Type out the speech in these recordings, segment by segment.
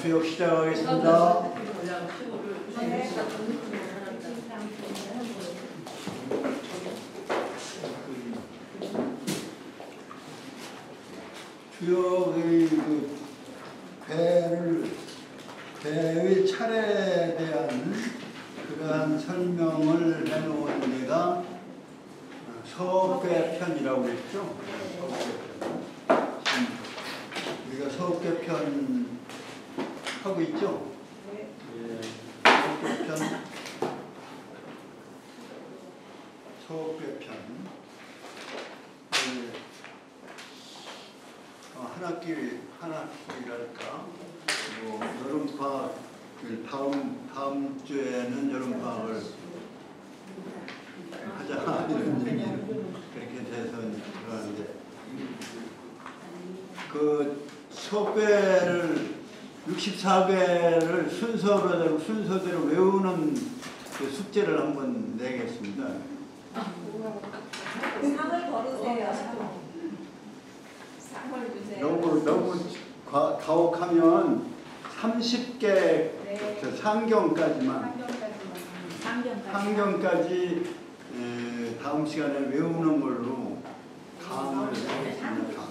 수역 시작하겠습니다. 수역의 배의 차례에 대한 그러한 설명을 해놓은 데가 서업계편이라고 했죠. 우리가 서업계편 하고 있죠. 서업계편 한 학기랄까 뭐 여름방학 다음 주에는 여름방학을 하자 이런 얘기 그렇게 돼서 그러는데 그 서괴를 64괴를 순서대로 외우는 그 숙제를 한번 내겠습니다. 상을 걸으세요. 상을 주세요. 너무 가혹하면 30개 네. 상경까지만 상경까지 다음 시간에 외우는 걸로 강을 하겠습니다.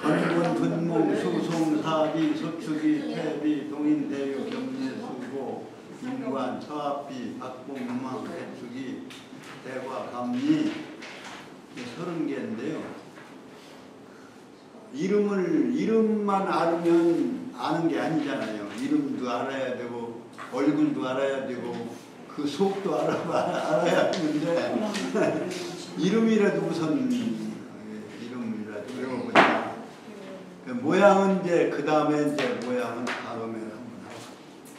건본, 분몽, 수송, 사비, 소축이, 태비, 동인, 대유, 경례, 수고, 인관, 서합비, 박봉망, 대축이, 대과, 감리 30개인데요. 이름만 알면 아는 게 아니잖아요. 이름도 알아야 되고 얼굴도 알아야 되고 그 속도 알아야 하는데 이름이라도 우선 이름이라도 외워보자. 그 모양은 이제 그 다음에 이제 모양은 다음에 한번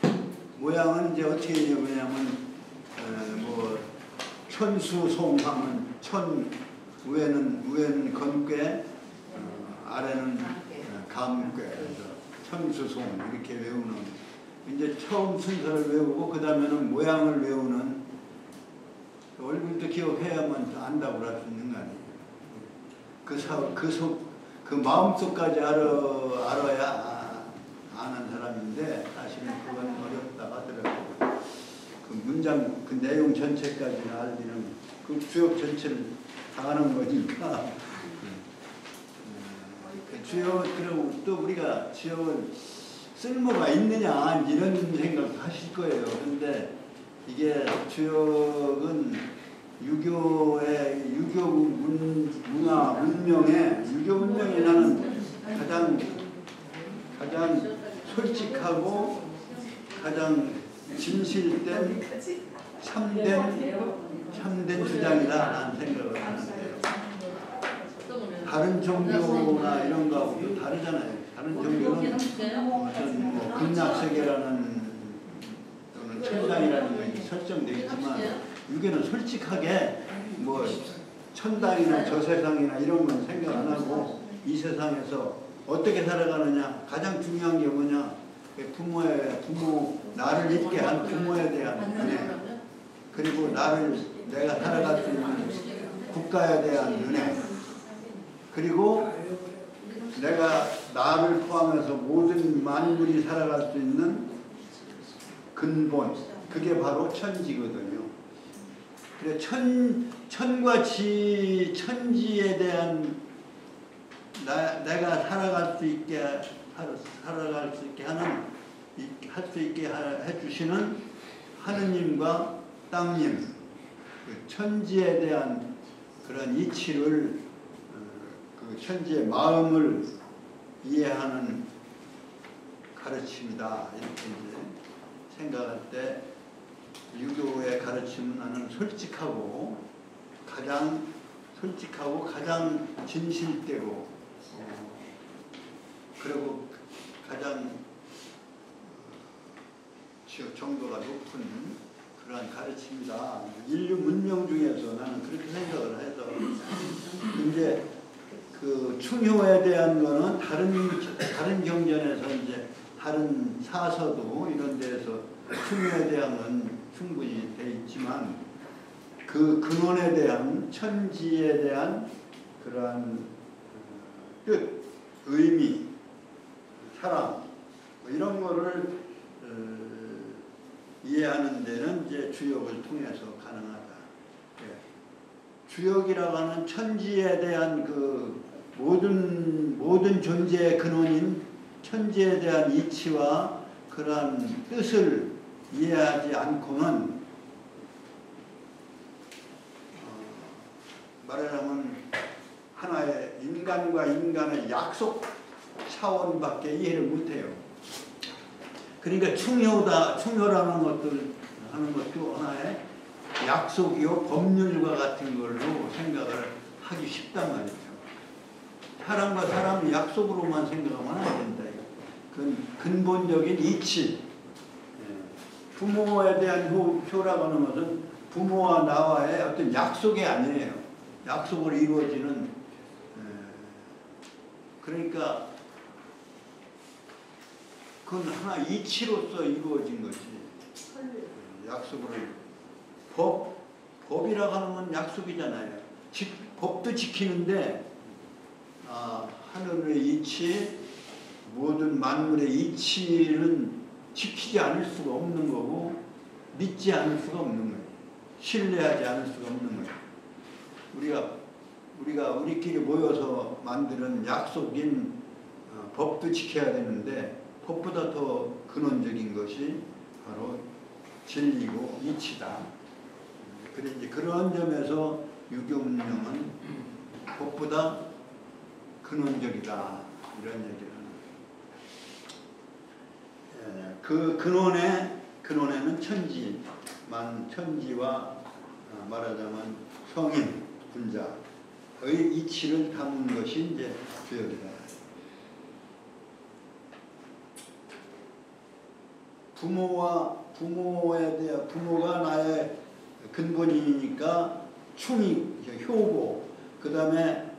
하고 모양은 이제 어떻게 해보냐면 뭐 천수송하면 위에는 건괴 아래는 감괴 천수송 이렇게 외우는 이제 처음 순서를 외우고 그 다음에는 모양을 외우는 얼굴도 기억해야만 안다고 할 수 있는 거 아니에요. 그 마음속까지 알아야 아는 사람인데 사실은 그건 어렵다고 하더라고요. 그 문장 그 내용 전체까지 알기는 그 주역 전체를 다 아는 거니까 그리고 또 우리가 주역을 쓸모가 있느냐 이런 생각 하실 거예요. 그런데 이게 주역은 유교 문화 문명에 유교 문명에 나는 가장 솔직하고 가장 진실된 참된 주장이다 라는 생각을 하는데요. 다른 종교나 이런 거하고도 다르잖아요. 다른 종교는 어떤 뭐 극락세계라는 또는 천당이라는 게 설정되어 있지만 유교는 솔직하게 뭐 천당이나 저세상이나 이런 건 생각 안 하고 이 세상에서 어떻게 살아가느냐 가장 중요한 게 뭐냐 부모 나를 있게 한 부모에 대한 은혜 그리고 내가 살아갈 수 있는 국가에 대한 은혜 그리고 내가 나를 포함해서 모든 만물이 살아갈 수 있는 근본 그게 바로 천지거든요. 그래 천과 천지에 대한 내가 살아갈 수 있게 할 수 있게 해주시는 하느님과 땅님 그 천지에 대한 그런 이치를 그 천지의 마음을 이해하는 가르침이다 이렇게 이제 생각할 때 유교의 가르침은 나는 가장 솔직하고 가장 진실되고 그리고 가장 정도가 높은 그러한 가르침이다. 인류 문명 중에서 나는 그렇게 생각을 해서 이제 그 충효에 대한 거는 다른 경전에서 이제 다른 사서도 이런 데에서 충효에 대한 건 충분히 돼 있지만 그 근원에 대한 천지에 대한 그러한 뜻, 의미, 사랑 이런 거를 이해하는 데는 이제 주역을 통해서 가능하다. 예. 주역이라고 하는 천지에 대한 그 모든 존재의 근원인 천지에 대한 이치와 그러한 뜻을 이해하지 않고는 말하자면 하나의 인간과 인간의 약속 차원밖에 이해를 못해요. 그러니까 충효라는 것들 하는 것도 하나의 약속이요 법률과 같은 걸로 생각을 하기 쉽단 말이죠. 사람과 사람이 약속으로만 생각하면 안 된다. 그건 근본적인 이치. 부모에 대한 효라고 하는 것은 부모와 나와의 어떤 약속이 아니에요. 약속으로 이루어지는 그러니까 그건 하나 이치로서 이루어진 것이 약속으로 법이라고 하는 건 약속이잖아요. 법도 지키는데 하늘의 이치 모든 만물의 이치는 지키지 않을 수가 없는 거고 믿지 않을 수가 없는 거예요. 신뢰하지 않을 수가 없는 거예요. 우리가 우리끼리 모여서 만드는 약속인 법도 지켜야 되는데 법보다 더 근원적인 것이 바로 진리고 이치다. 그래 이제 그런 점에서 유교문명은 법보다 근원적이다 이런 얘기를 하는 거예요. 그 근원에는 천지와 말하자면 성인 분자의 이치를 담은 것이 이제 주역이다. 부모가 나의 근본이니까 충이 효고 그 다음에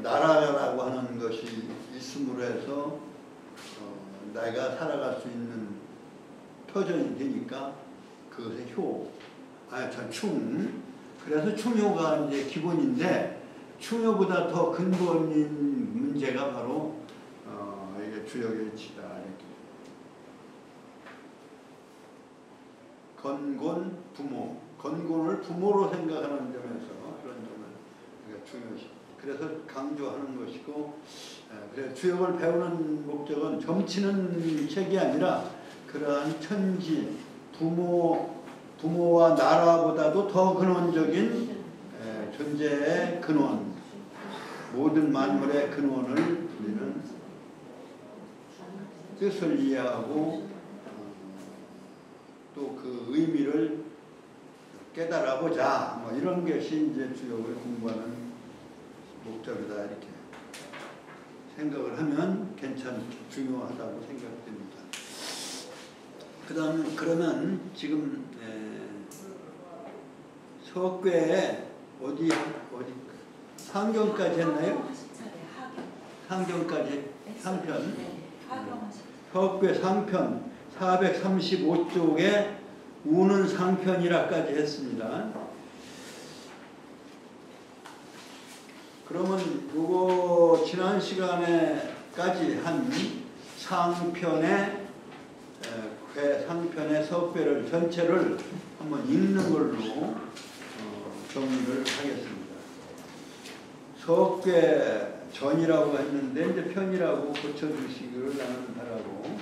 나라라고 하는 것이 있음으로 해서 내가 살아갈 수 있는 표전이 되니까 그것의 충. 그래서 충효가 이제 기본인데 충효보다 더 근본인 문제가 바로 이게 주역의 이치다. 이렇게. 건곤 부모. 건곤을 부모로 생각하는 점에서 그런 점을 중요시. 그래서 강조하는 것이고, 그래서 주역을 배우는 목적은 점치는 책이 아니라 그러한 천지, 부모와 나라보다도 더 근원적인 존재의 근원, 모든 만물의 근원을 우리는 뜻을 이해하고 또 그 의미를 깨달아보자. 뭐 이런 것이 이제 주역을 공부하는 목적이다. 이렇게 생각을 하면 중요하다고 생각됩니다. 그러면 지금 서학교에 어디 상경까지 했나요? 상경까지 3편. 서학교 상편 435쪽에 우는 상편이라까지 했습니다. 그러면 요거 지난 시간에까지 한 상편의 서학배를 전체를 한번 읽는 걸로 정리를 하겠습니다. 서학배 전이라고 했는데 이제 편이라고 고쳐주시기를 나는 바라고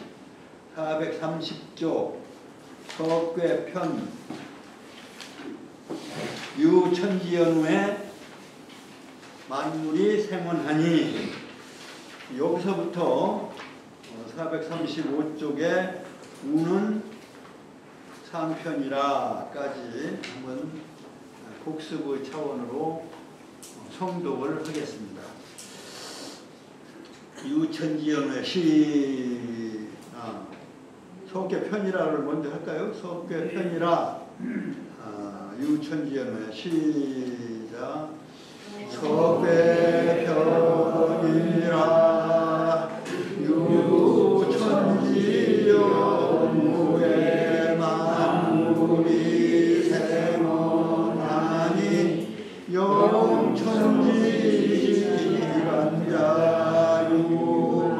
430조 서학배 편 유천지연후에 만물이 생원하니 여기서부터 435쪽에 우는 상편이라까지 한번 복습의 차원으로 성독을 하겠습니다. 유천지연후의 서학교 편이라를 먼저 할까요? 서학교 편이라 유천지연후의 시작. 서학교 편이라 유천지연후에 만물이 생원하니 영천지란자 유만물이라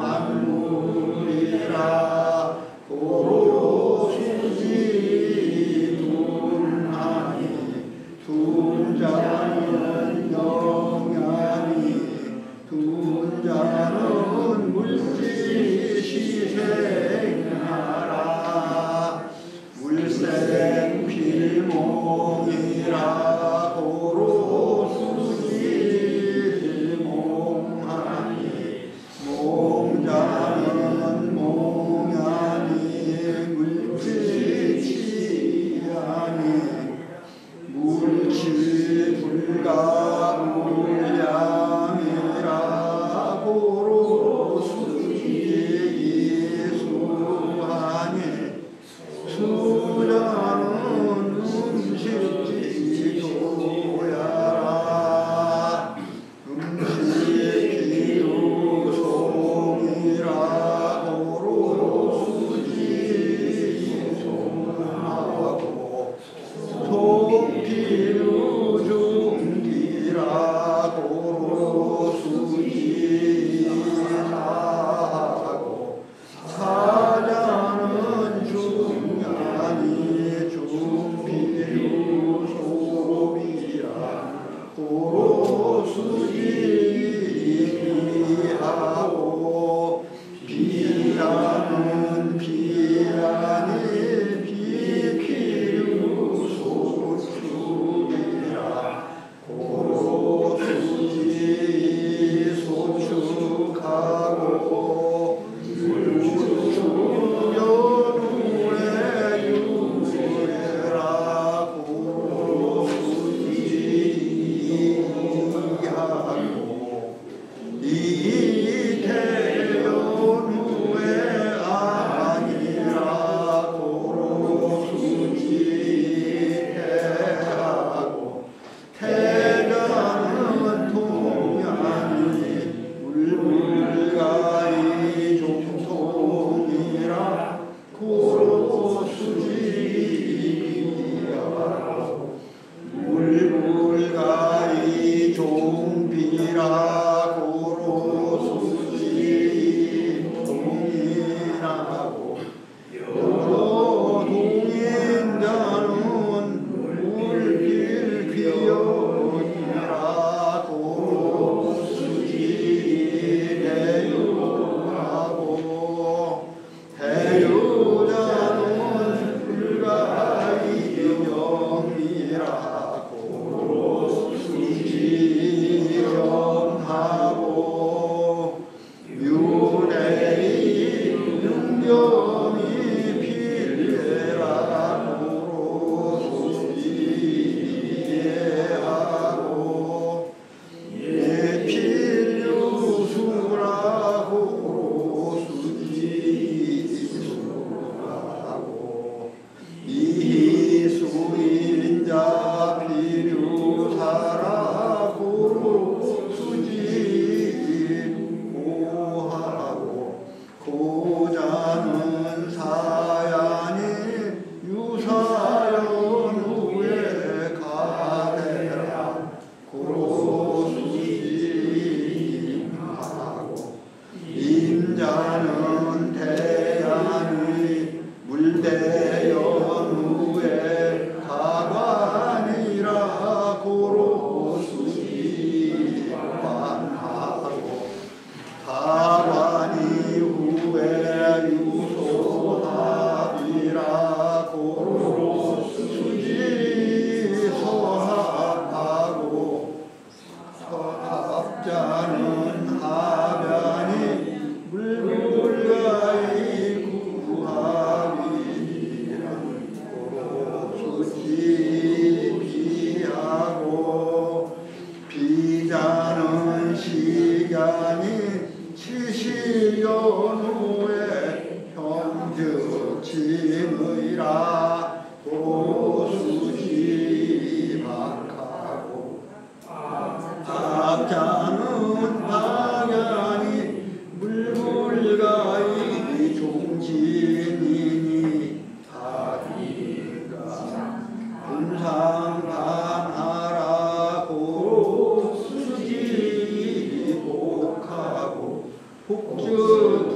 복주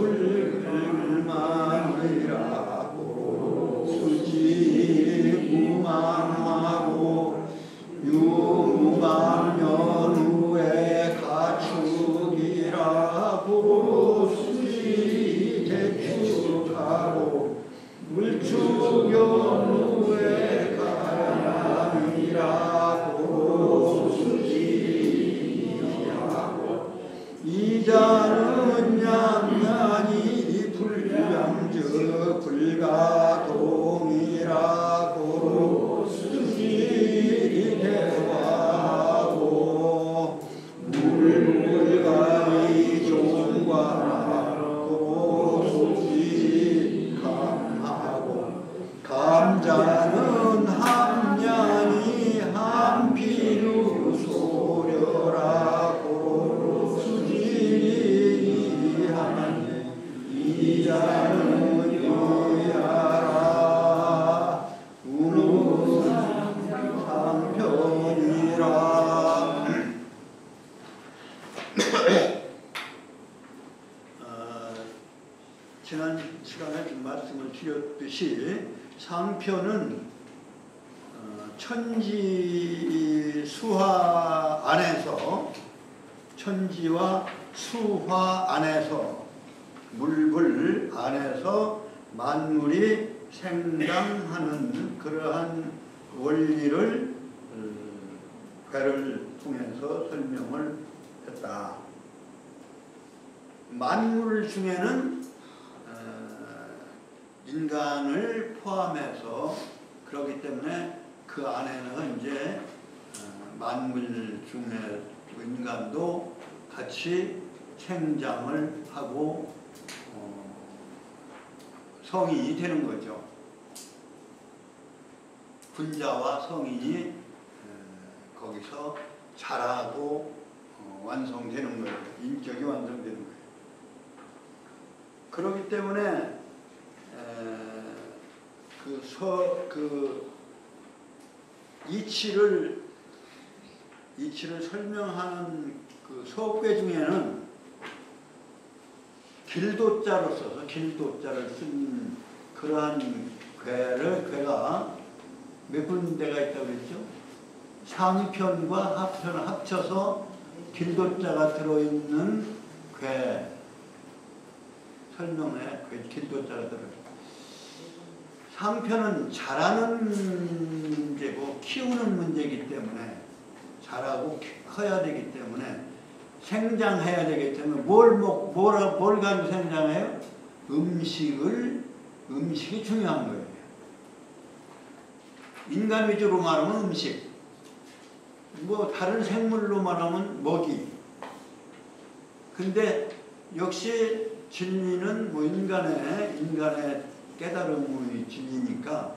불만이라고 수지 남자는 함량이 한피루 소려라고 수지리 하네 이자는 여야라 우는 상편이라. 지난 시간에 좀 말씀을 드렸듯이 상편은 천지 수화 안에서 천지와 수화 안에서 물불 안에서 만물이 생장하는 그러한 원리를 괴를 통해서 설명을 했다. 만물 중에는 인간을 포함해서 그렇기 때문에 그 안에는 이제 만물 중에 인간도 같이 생장을 하고 성인이 되는 거죠. 군자와 성인이 거기서 자라고 완성되는 거예요. 인격이 완성되는 거예요. 그렇기 때문에 이치를 설명하는 그 서괴 중에는 길도자로 써서 길도자를 쓴 그러한 괴가 몇 군데가 있다고 그랬죠? 상편과 하편을 합쳐서 길도자가 들어있는 괴 설명에 길도자가 들어있어요. 상편은 자라는 문제고 키우는 문제이기 때문에 자라고 커야 되기 때문에 생장해야 되기 때문에 뭘 가지고 생장해요? 음식이 중요한 거예요. 인간 위주로 말하면 음식, 뭐 다른 생물로 말하면 먹이. 근데 역시 진리는 뭐 인간의 깨달음의 진리니까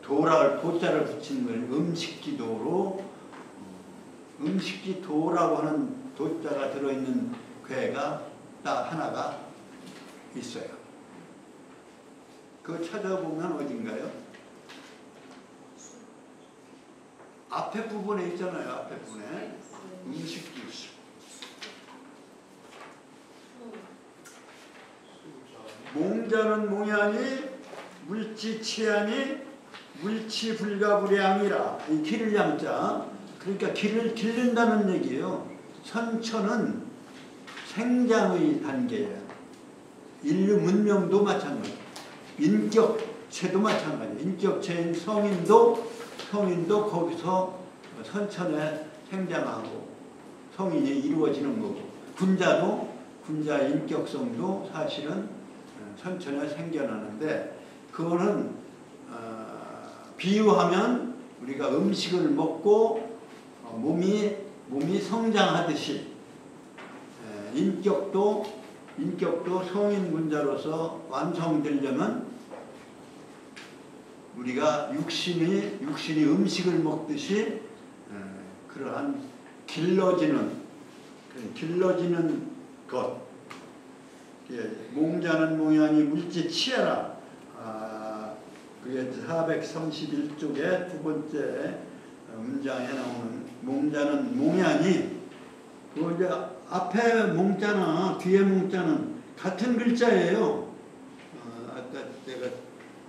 도자를 붙인 걸 음식지도로 음식지도라고 하는 도자가 들어있는 괴가 딱 하나가 있어요. 그거 찾아보면 어딘가요? 앞에 부분에 있잖아요. 앞에 부분에 음식지. 몽자는 몽야니 물지치하니 물치불가불양이라. 이 기를 양자. 그러니까 길을 기른다는 얘기예요. 선천은 생장의 단계예요. 인류 문명도 마찬가지. 인격체도 마찬가지. 인격체인 성인도 거기서 선천에 생장하고 성인이 이루어지는 거고, 군자 인격성도 사실은 선천에 생겨나는데, 그거는 비유하면 우리가 음식을 먹고 몸이 성장하듯이 인격도 성인 군자로서 완성되려면 우리가 육신이 음식을 먹듯이 그러한 길러지는 것. 몽자는 몽야니 물지치하라. 그게 431쪽에 두 번째 문장에 나오는 몽자는 몽야니, 그거 이제 앞에 몽자나 뒤에 몽자는 같은 글자예요. 아까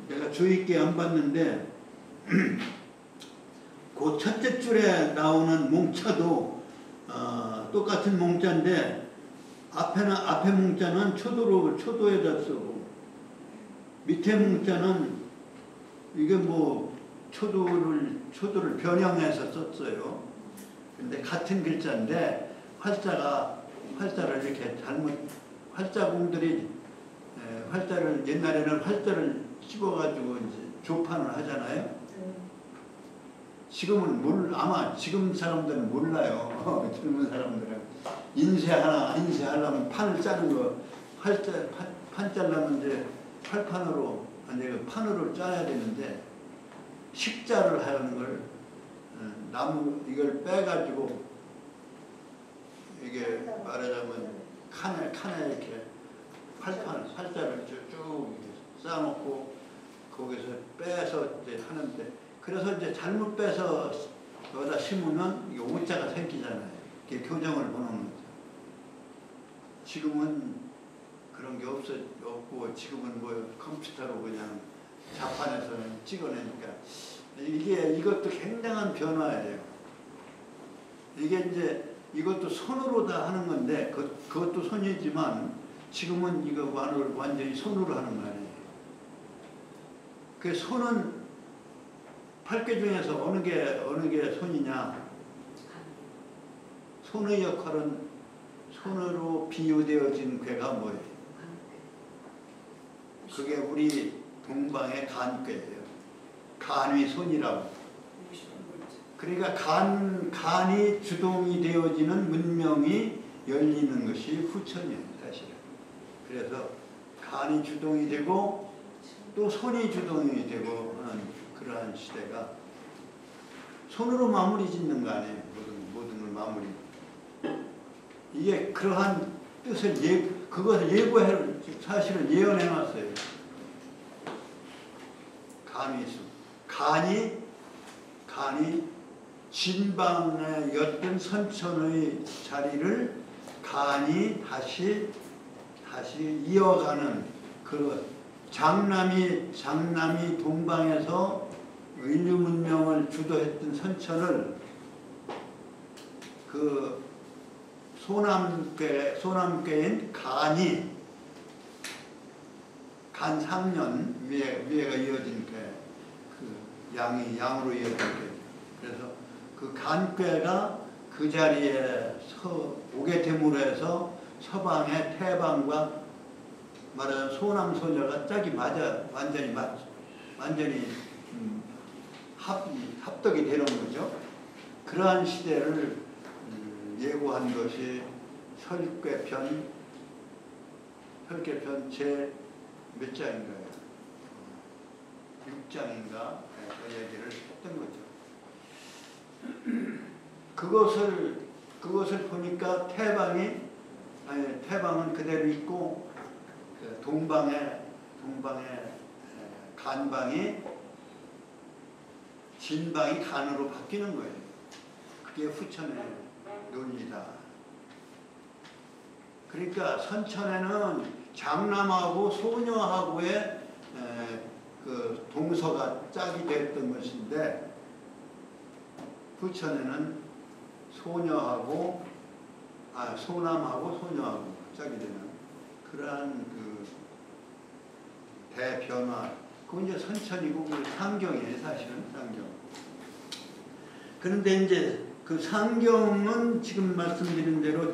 내가 주의 있게 안 봤는데 그 첫째 줄에 나오는 몽자도 똑같은 몽자인데 앞에 몽자는 초도에다 쓰고, 밑에 몽자는 이게 뭐 초도를 변형해서 썼어요. 근데 같은 글자인데 활자를 이렇게 활자공들이 활자를 옛날에는 활자를 씹어가지고 이제 조판을 하잖아요. 지금은 아마 지금 사람들은 몰라요. 젊은 사람들은 인쇄하려면 판을 짜는 거, 판 짜려면 이제 판으로 짜야 되는데 식자를 하는 걸 나무 이걸 빼가지고 이게 말하자면 칸에 이렇게 팔자를 쭉 쌓아놓고 거기서 빼서 이제 하는데 그래서 이제 잘못 빼서 여기다 심으면 이게 오자가 생기잖아요. 이게 교정을 보는 거죠. 지금은 그런 게 없고 지금은 뭐 컴퓨터로 그냥 자판에서 찍어내니까 이것도 굉장한 변화예요. 이게 이제 이것도 손으로 다 하는 건데 그것도 손이지만 지금은 이거 완전히 손으로 하는 거 아니에요. 그 손은 8개 중에서 어느 게 손이냐? 손의 역할은 손으로 비유되어진 꾀가 뭐예요? 그게 우리 동방의 간꾀예요. 간이 손이라고. 그러니까 간이 주동이 되어지는 문명이 열리는 것이 후천이에요, 사실은. 그래서 간이 주동이 되고 또 손이 주동이 되고 하는 그러한 시대가 손으로 마무리 짓는 거 아니에요. 모든 걸 마무리. 이게 그러한 뜻을 그것을 예고해 사실은 예언해 놨어요. 간이 진방의 옅은 선천의 자리를 간이 다시 이어가는 그 장남이 동방에서 인류 문명을 주도했던 선천을 그 소남궤인 간이 간상년 위에가 이어진 그 양으로 이어진 궤. 그래서 그 간궤가 그 자리에 오게 됨으로 해서 서방의 태방과 말하자면 소남소녀가 짝이 완전히 합덕이 되는 거죠. 그러한 시대를 예고한 것이 설궤편 제 몇 장인가요? 6장인가 그 얘기를 했던 거죠. 그것을 보니까 태방은 그대로 있고 동방의 간방이 진방이 간으로 바뀌는 거예요. 그게 후천의 논리다. 그러니까 선천에는 장남하고 소녀하고의 그 동서가 짝이 됐던 것인데 후천에는 소남하고 소녀하고 짝이 되는 그러한 그 대변화. 그건 이제 선천이고 그 상경이에요, 사실은 상경. 그런데 이제 그 상경은 지금 말씀드린 대로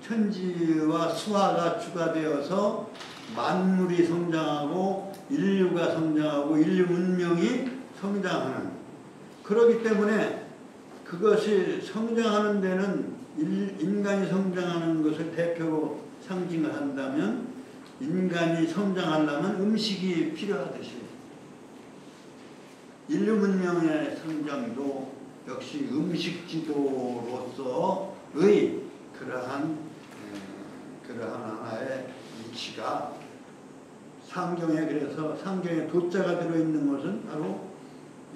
천지와 수화가 추가되어서 만물이 성장하고 인류가 성장하고 인류 문명이 성장하는. 그렇기 때문에 그것이 성장하는 데는 인간이 성장하는 것을 대표로 상징을 한다면 인간이 성장하려면 음식이 필요하듯이 인류 문명의 성장도 역시 음식 지도로서의 그러한 하나의 이치가 상경에 그래서 상경에 도자가 들어있는 것은 바로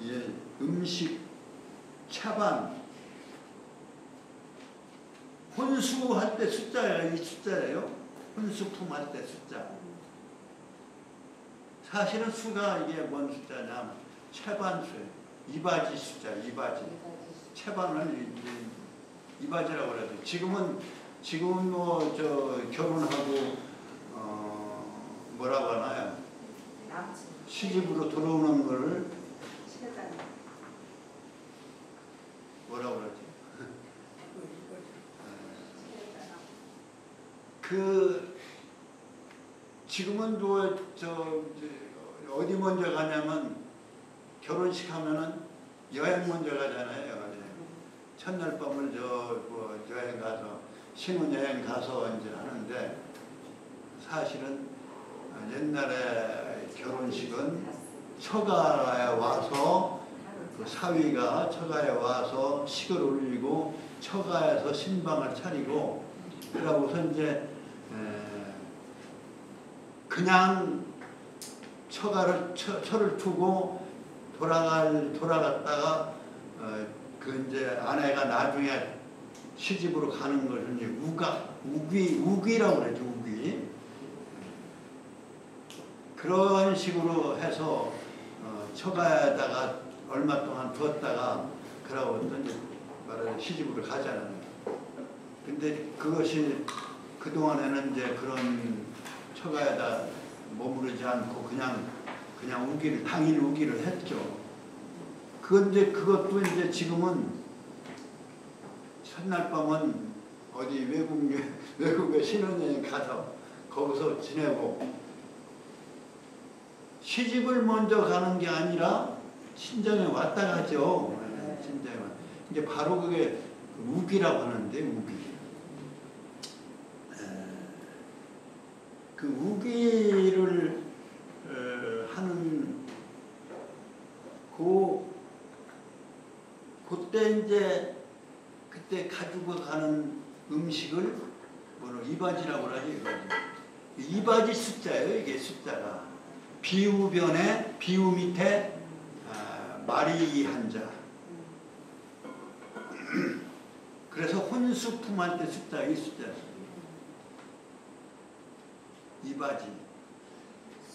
이제 음식 차반 혼수할 때 숫자예요. 이 숫자예요. 혼수품 할 때 숫자. 사실은 수가 이게 뭔 숫자냐? 채반수예요. 이바지 숫자, 이바지. 채반을 이바지라고 그러죠. 지금은 뭐 결혼하고 뭐라고 하나요? 시집으로 들어오는 거를 뭐라고 그러지? 지금은 어디 먼저 가냐면 결혼식 하면은 여행 먼저 가잖아요. 첫날 밤을 여행 가서 신혼여행 가서 이제 하는데 사실은 옛날에 결혼식은 처가에 와서 그 사위가 처가에 와서 식을 올리고 처가에서 신방을 차리고 그러고서 이제 그냥 처를 두고 돌아갔다가 그 이제 아내가 나중에 시집으로 가는 것을 이제 우귀라고 그러죠. 우귀. 그런 식으로 해서 처가에다가 얼마 동안 두었다가 그러고 또 이제 말하자면 시집으로 가잖아요. 근데 그것이 그동안에는 이제 그런 처가에다 머무르지 않고 그냥 우기를 당일 우기를 했죠. 그런데 그것도 이제 지금은 첫날 밤은 어디 외국에 신혼여행 가서 거기서 지내고 시집을 먼저 가는 게 아니라 친정에 왔다 가죠. 친정에. 이제 바로 그게 우기라고 하는데 우기. 그 우기를 하는 그때 가지고 가는 음식을 이바지라고 하죠. 이바지 숫자예요. 이게 숫자가 비우변에 비우 밑에 말이 한자. 그래서 혼수품할 때 숫자 이 숫자. 이바지.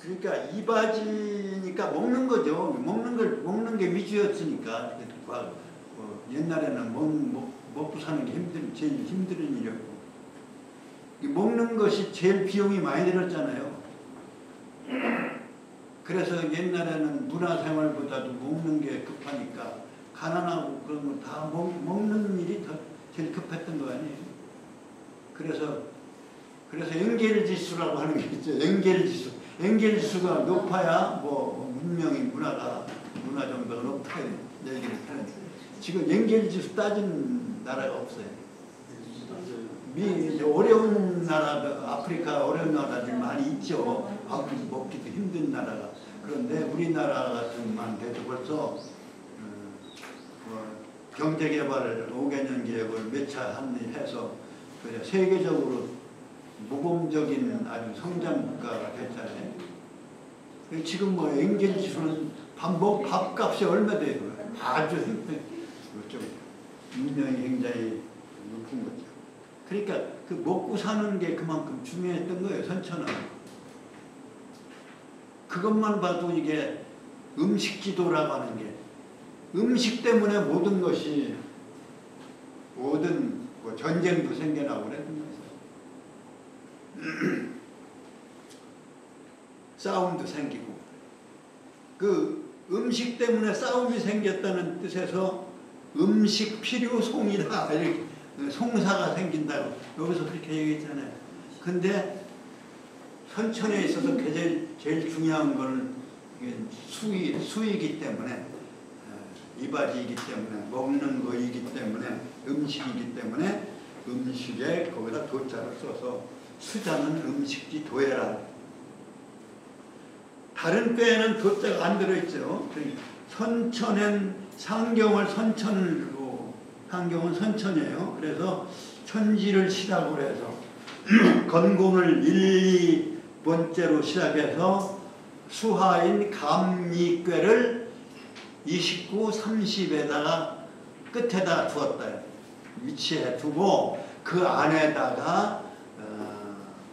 그러니까 이바지니까 먹는 거죠. 먹는 게 위주였으니까. 옛날에는 먹고 사는 게 제일 힘든 일이었고. 먹는 것이 제일 비용이 많이 들었잖아요. 그래서 옛날에는 문화생활보다도 먹는 게 급하니까 가난하고 그런 거 다 먹는 일이 더 제일 급했던 거 아니에요. 그래서 연결지수라고 하는 게 있죠. 연결지수. 연결지수가 높아야 문화 정도가 높다 얘기를 하는데 지금 연결지수 따진 나라가 없어요. 어려운 나라도 아프리카 어려운 나라들이 많이 있죠. 밥 먹기도 힘든 나라가. 그런데 우리나라 같은만 돼도 벌써 경제개발 5개년 계획을 몇 차 합리해서 세계적으로 모범적인 아주 성장국가가 됐잖아요. 지금 연결지수는 밥값이 얼마 돼요? 아주 좀 인명이 굉장히 높은 거죠. 그러니까 그 먹고 사는 게 그만큼 중요했던 거예요. 선천은. 그것만 봐도 이게 음식지도라고 하는 게 음식 때문에 모든 것이 모든 전쟁도 생겨나고 그랬던 거죠. 싸움도 생기고 그 음식 때문에 싸움이 생겼다는 뜻에서 음식 필요송이다 이렇게 송사가 생긴다고 여기서 그렇게 얘기했잖아요. 근데 선천에 있어서 제일 중요한 거는 수이기 때문에 이바지이기 때문에 먹는 거이기 때문에 음식이기 때문에 음식에 거기다 도자를 써서 수자는 음식지 도해라. 다른 꾀에는 도자가 안 들어있죠. 선천엔 상경을 선천으로 상경은 선천이에요. 그래서 천지를 시작으로 해서 건공을 1, 2번째로 시작해서 수하인 감리꾀를 29, 30에다가 끝에다 두었다. 위치해 두고 그 안에다가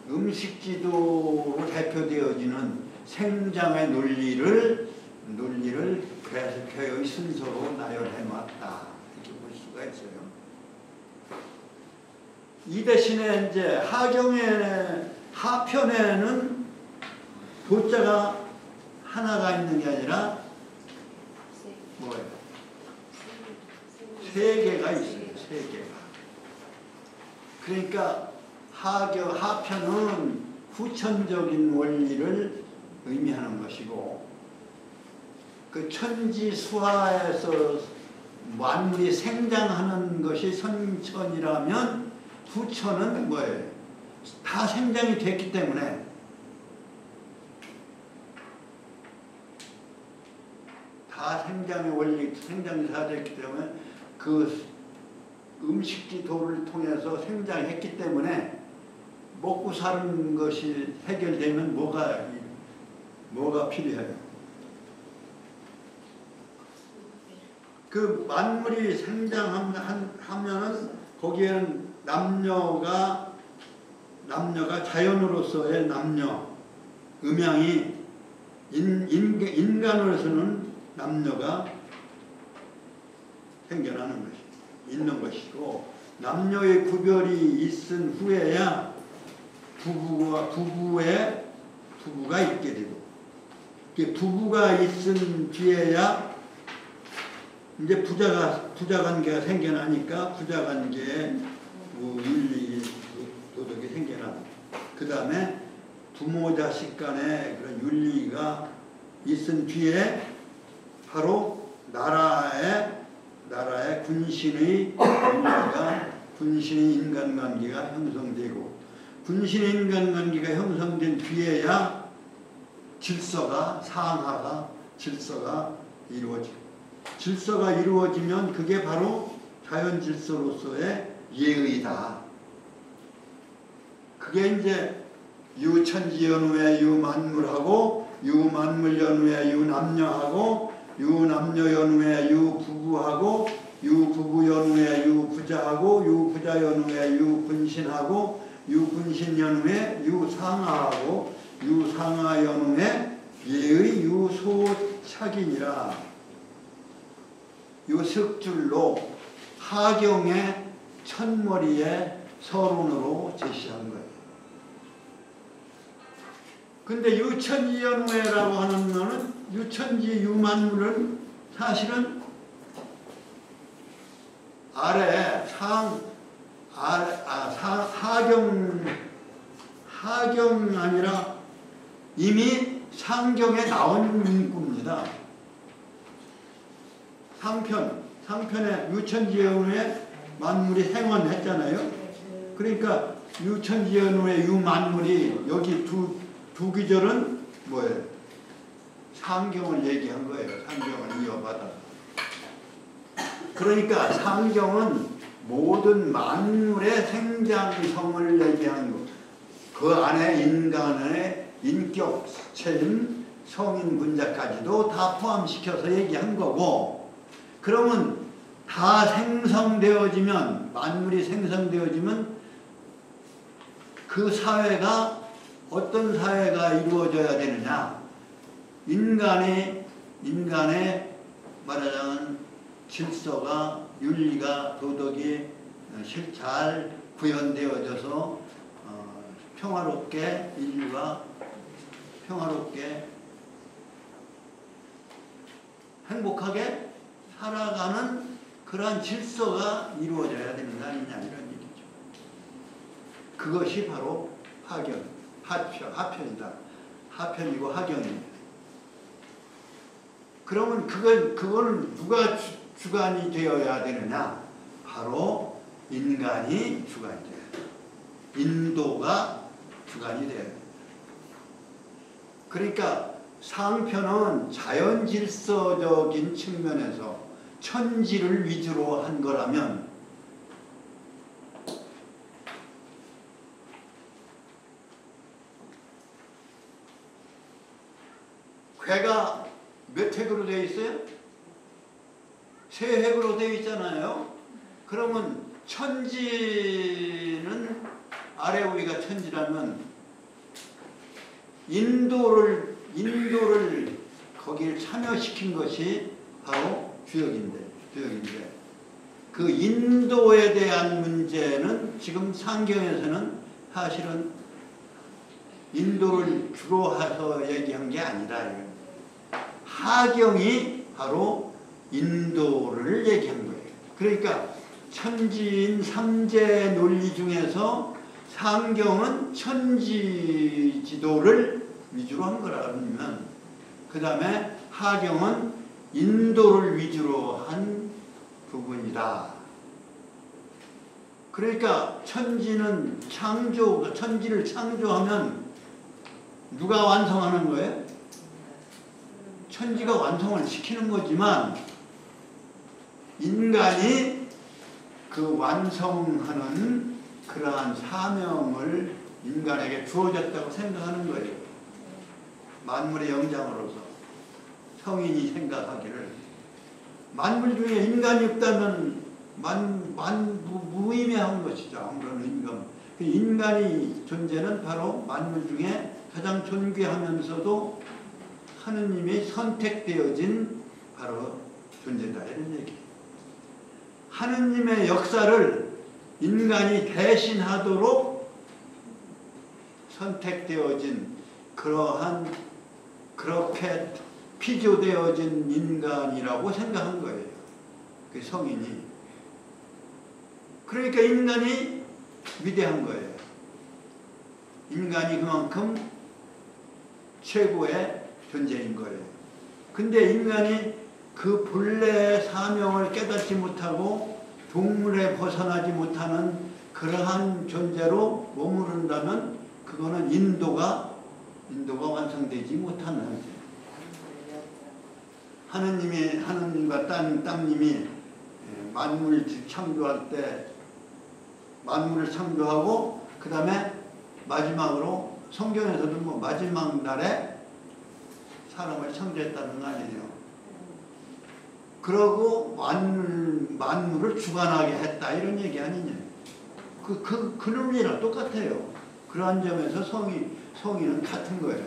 음식지도로 대표되어지는 생장의 논리를 괴의 순서로 나열해 놨다. 이렇게 볼 수가 있어요. 이 대신에 이제 하편에는 도자가 하나가 있는 게 아니라 뭐예요? 세 개가 있어요. 세 개가. 그러니까 하편은 후천적인 원리를 의미하는 것이고 그 천지수하에서 만물이 생장하는 것이 선천이라면 후천은 뭐예요? 다 생장이 됐기 때문에 다 생장의 원리, 생장이 사되었기 때문에 그 음식지 도를 통해서 생장했기 때문에 먹고 사는 것이 해결되면 뭐가 필요해요? 그 만물이 생장하면은 거기에는 남녀가 자연으로서의 남녀, 음양이 인간으로서는 남녀가 생겨나는 것이 있는 것이고, 남녀의 구별이 있은 후에야 부부가 있게 되고, 부부가 있은 뒤에야 이제 부자관계가 생겨나니까 부자관계에 윤리 도덕이 생겨나고, 그 다음에 부모 자식 간의 그런 윤리가 있은 뒤에 바로 나라의 군신의 윤리가, 군신의 인간관계가 형성되고, 군신의 인간관계가 형성된 뒤에야 상하가 질서가 이루어지고, 질서가 이루어지면 그게 바로 자연 질서로서의 예의다. 그게 이제 유천지연후에 유만물하고, 유만물연후에 유남녀하고, 유남녀연후에 유부부하고, 유부부연후에 유부자하고, 유부자연후에 유군신하고, 유군신연후에 유상하하고, 유상하연후에 예의 유소착이니라. 요 석줄로 하경의 첫머리에 서론으로 제시한 거예요. 근데 유천지연후회라고 하는 거는, 유천지 유만물은 사실은 하경 아니라 이미 상경에 나온 문구입니다. 상편에 유천지연후에 만물이 행원했잖아요. 그러니까 유천지연후에 유만물이 여기 두 귀절은 뭐예요? 상경을 얘기한 거예요. 상경을 이어받아. 그러니까 상경은 모든 만물의 생장성을 얘기한 거. 그 안에 인간의 인격체인 성인 분자까지도 다 포함시켜서 얘기한 거고, 그러면 다 생성되어지면, 만물이 생성되어지면 그 사회가 어떤 사회가 이루어져야 되느냐? 인간의 말하자면 질서가, 윤리가, 도덕이 잘 구현되어져서 평화롭게, 인류가 평화롭게 행복하게 살아가는 그러한 질서가 이루어져야 되는 거 아니냐, 이런 얘기죠. 그것이 바로 하편이다. 하편이고 하경입니다. 그러면 그거는 누가 주관이 되어야 되느냐? 바로 인간이 주관이 돼야 돼요. 인도가 주관이 돼야 돼요. 그러니까 상편은 자연 질서적인 측면에서 천지를 위주로 한 거라면, 괴가 몇 획으로 되어 있어요? 세 획으로 되어 있잖아요. 그러면 천지는, 아래 위가 천지라면 인도를 거기를 참여시킨 것이 바로 주역인데 그 인도에 대한 문제는 지금 상경에서는 사실은 인도를 주로 해서 얘기한 게 아니라, 하경이 바로 인도를 얘기한 거예요. 그러니까 천지인 삼재 논리 중에서 상경은 천지 지도를 위주로 한 거라면, 그 다음에 하경은 인도를 위주로 한 부분이다. 그러니까 천지는 천지를 창조하면 누가 완성하는 거예요? 천지가 완성을 시키는 거지만 인간이 그 완성하는 그러한 사명을 인간에게 주어졌다고 생각하는 거예요. 만물의 영장으로서 성인이 생각하기를 만물 중에 인간이 없다면 무의미한 것이죠. 아무런 인간. 인간의 존재는 바로 만물 중에 가장 존귀하면서도 하느님이 선택되어진 바로 존재다 이런 얘기예요. 하느님의 역사를 인간이 대신하도록 선택되어진 그러한 그렇게 피조되어진 인간이라고 생각한 거예요. 그 성인이. 그러니까 인간이 위대한 거예요. 인간이 그만큼 최고의 존재인 거예요. 근데 인간이 그 본래의 사명을 깨닫지 못하고 동물에 벗어나지 못하는 그러한 존재로 머무른다면 그거는 인도가 완성되지 못하는 상태. 하느님과 땅님이 만물을 창조할 때 만물을 창조하고 그 다음에 마지막으로 성경에서도 뭐 마지막 날에 사람을 창조했다는 거 아니에요. 그러고 만물을 주관하게 했다 이런 얘기 아니냐. 그 논리랑 똑같아요. 그러한 점에서 성인은 같은 거예요.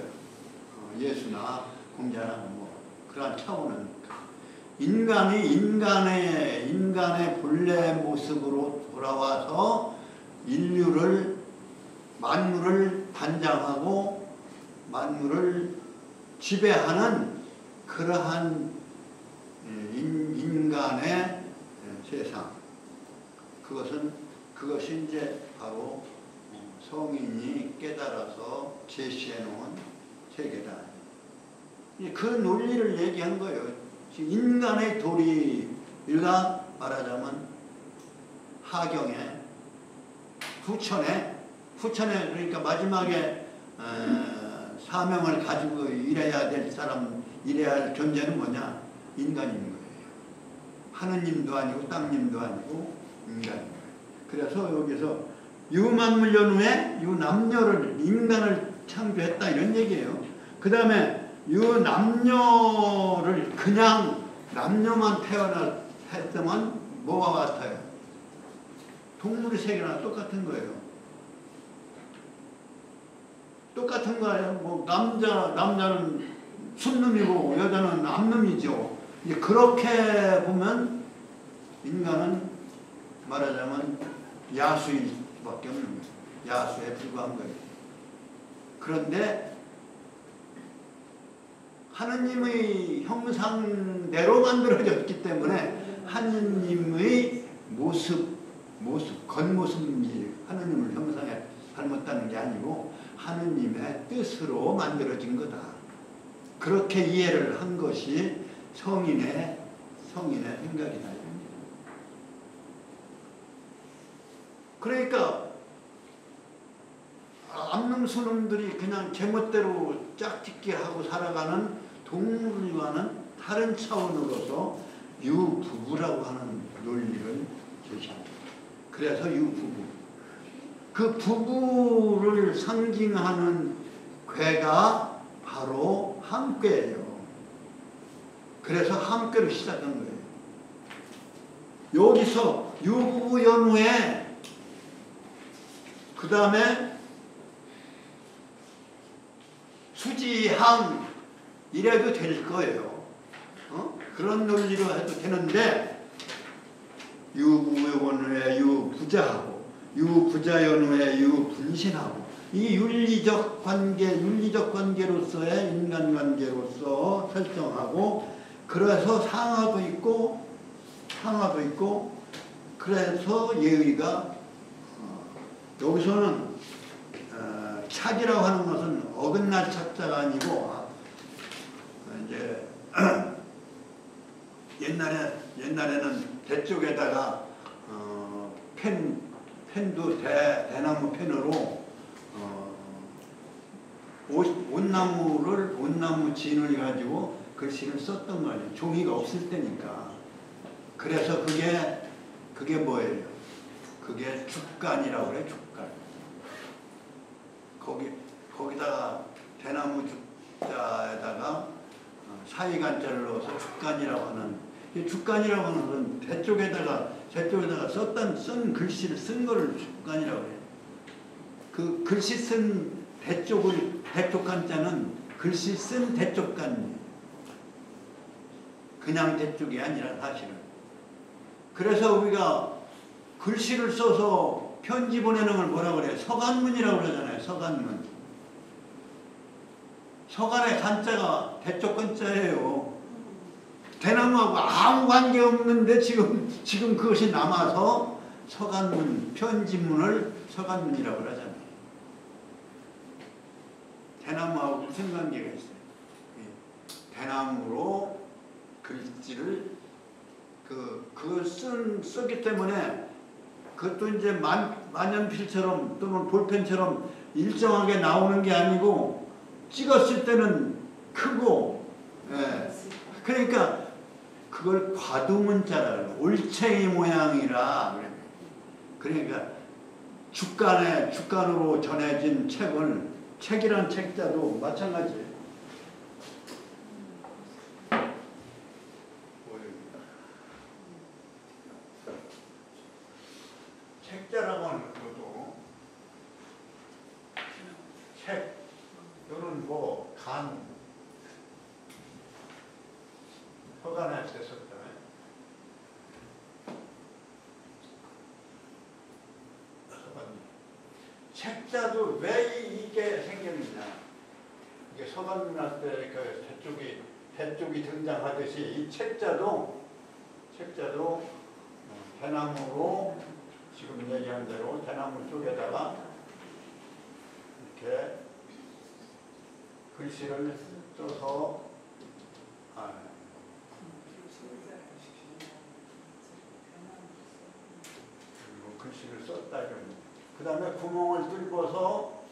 예수나 공자나 뭐 그러한 차원은 인간이 인간의 본래 모습으로 돌아와서 만물을 단장하고 만물을 지배하는 그러한 인간의 세상. 그것이 이제 바로 성인이 깨달아서 제시해 놓은 세계다. 그 논리를 얘기한 거예요. 인간의 도리가 말하자면 하경에 후천에 그러니까 마지막에 사명을 가지고 일해야 할 존재는 뭐냐? 인간인 거예요. 하느님도 아니고 땅님도 아니고 인간인 거예요. 그래서 여기서 유만물 연후에 유남녀를 인간을 창조했다 이런 얘기예요. 그 다음에 유남녀를 그냥 남녀만 태어났으면 뭐와 같아요? 동물의 세계랑 똑같은 거예요. 똑같은 거예요. 뭐 남자는 순놈이고 여자는 암놈이죠. 이제 그렇게 보면 인간은 말하자면 야수일 수밖에 없는 거예요. 야수에 불과한 거예요. 그런데 하느님의 형상대로 만들어졌기 때문에 하느님의 겉모습이 하느님을 형상에 닮았다는 게 아니고 하느님의 뜻으로 만들어진 거다. 그렇게 이해를 한 것이 성인의 생각이다. 그러니까 암놈 수놈들이 그냥 제멋대로 짝짓기 하고 살아가는 동물과는 다른 차원으로서 유부부라고 하는 논리를 제시합니다. 그래서 유부부. 그 부부를 상징하는 궤가 바로 함꾀예요. 그래서 함꾀로 시작한 거예요. 여기서 유부부 연후에 그 다음에 수지항 이래도 될 거예요. 그런 논리로 해도 되는데 유부 연후에 유부자하고 유부자 연후에 유분신하고 이 윤리적 관계로서의 인간관계로서 설정하고 그래서 상하도 있고 그래서 예의가 여기서는 착이라고 하는 것은 어긋날 착자가 아니고 이제 옛날에는 대 쪽에다가 펜도 대나무 펜으로 온나무 진을 가지고 글씨를 썼던 거 아니에요. 종이가 없을 때니까. 그래서 그게 뭐예요? 그게 죽간이라고 그래, 죽간. 거기다가 대나무 죽자에다가 사이간자를 넣어서 죽간이라고 하는, 이 죽간이라고 하는 건 대쪽에다가 쓴 글씨를 쓴 거를 죽간이라고 해요. 그 글씨 쓴 대쪽간자는 글씨 쓴 대쪽간이에요. 그냥 대쪽이 아니라 사실은. 그래서 우리가 글씨를 써서 편지 보내는 걸 뭐라 그래요? 서간문이라고 그러잖아요. 서간문. 서간의 간자가 대쪽 간자예요. 대나무하고 아무 관계 없는데 지금 그것이 남아서 서간문, 편지문을 서간문이라고 그러잖아요. 대나무하고 무슨 관계가 있어요? 대나무로 글씨를 쓰기 때문에 그것도 이제 만연필처럼 또는 볼펜처럼 일정하게 나오는 게 아니고 찍었을 때는 크고, 예. 그러니까 그걸 과두문자라고 올챙이 모양이라 그래요. 그러니까 죽간으로 전해진 책이란 책자도 마찬가지예요. 책자라고 하는 것도 책 또는 허가날 때 썼잖아요. 책자도 왜 이게 생겼느냐? 이게 서간문할 때 그 대쪽이 등장하듯이 이 책자도 대나무로 지금 얘기한 대로 대나무 쪽에다가 이렇게 글씨를 써서 그리고 글씨를 썼다 이런. 그 다음에 구멍을 뚫어서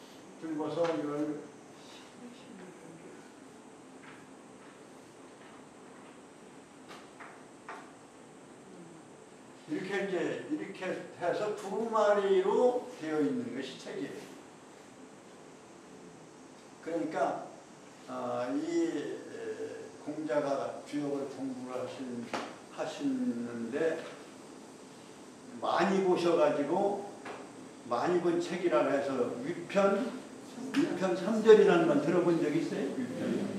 이걸 이렇게 해서 두루마리로 되어 있는 것이 책이에요. 그러니까 이 공자가 주역을 공부를 하시는데 많이 보셔가지고 많이 본 책이라고 해서 위편 3절이라는 건 들어본 적 있어요? 위편.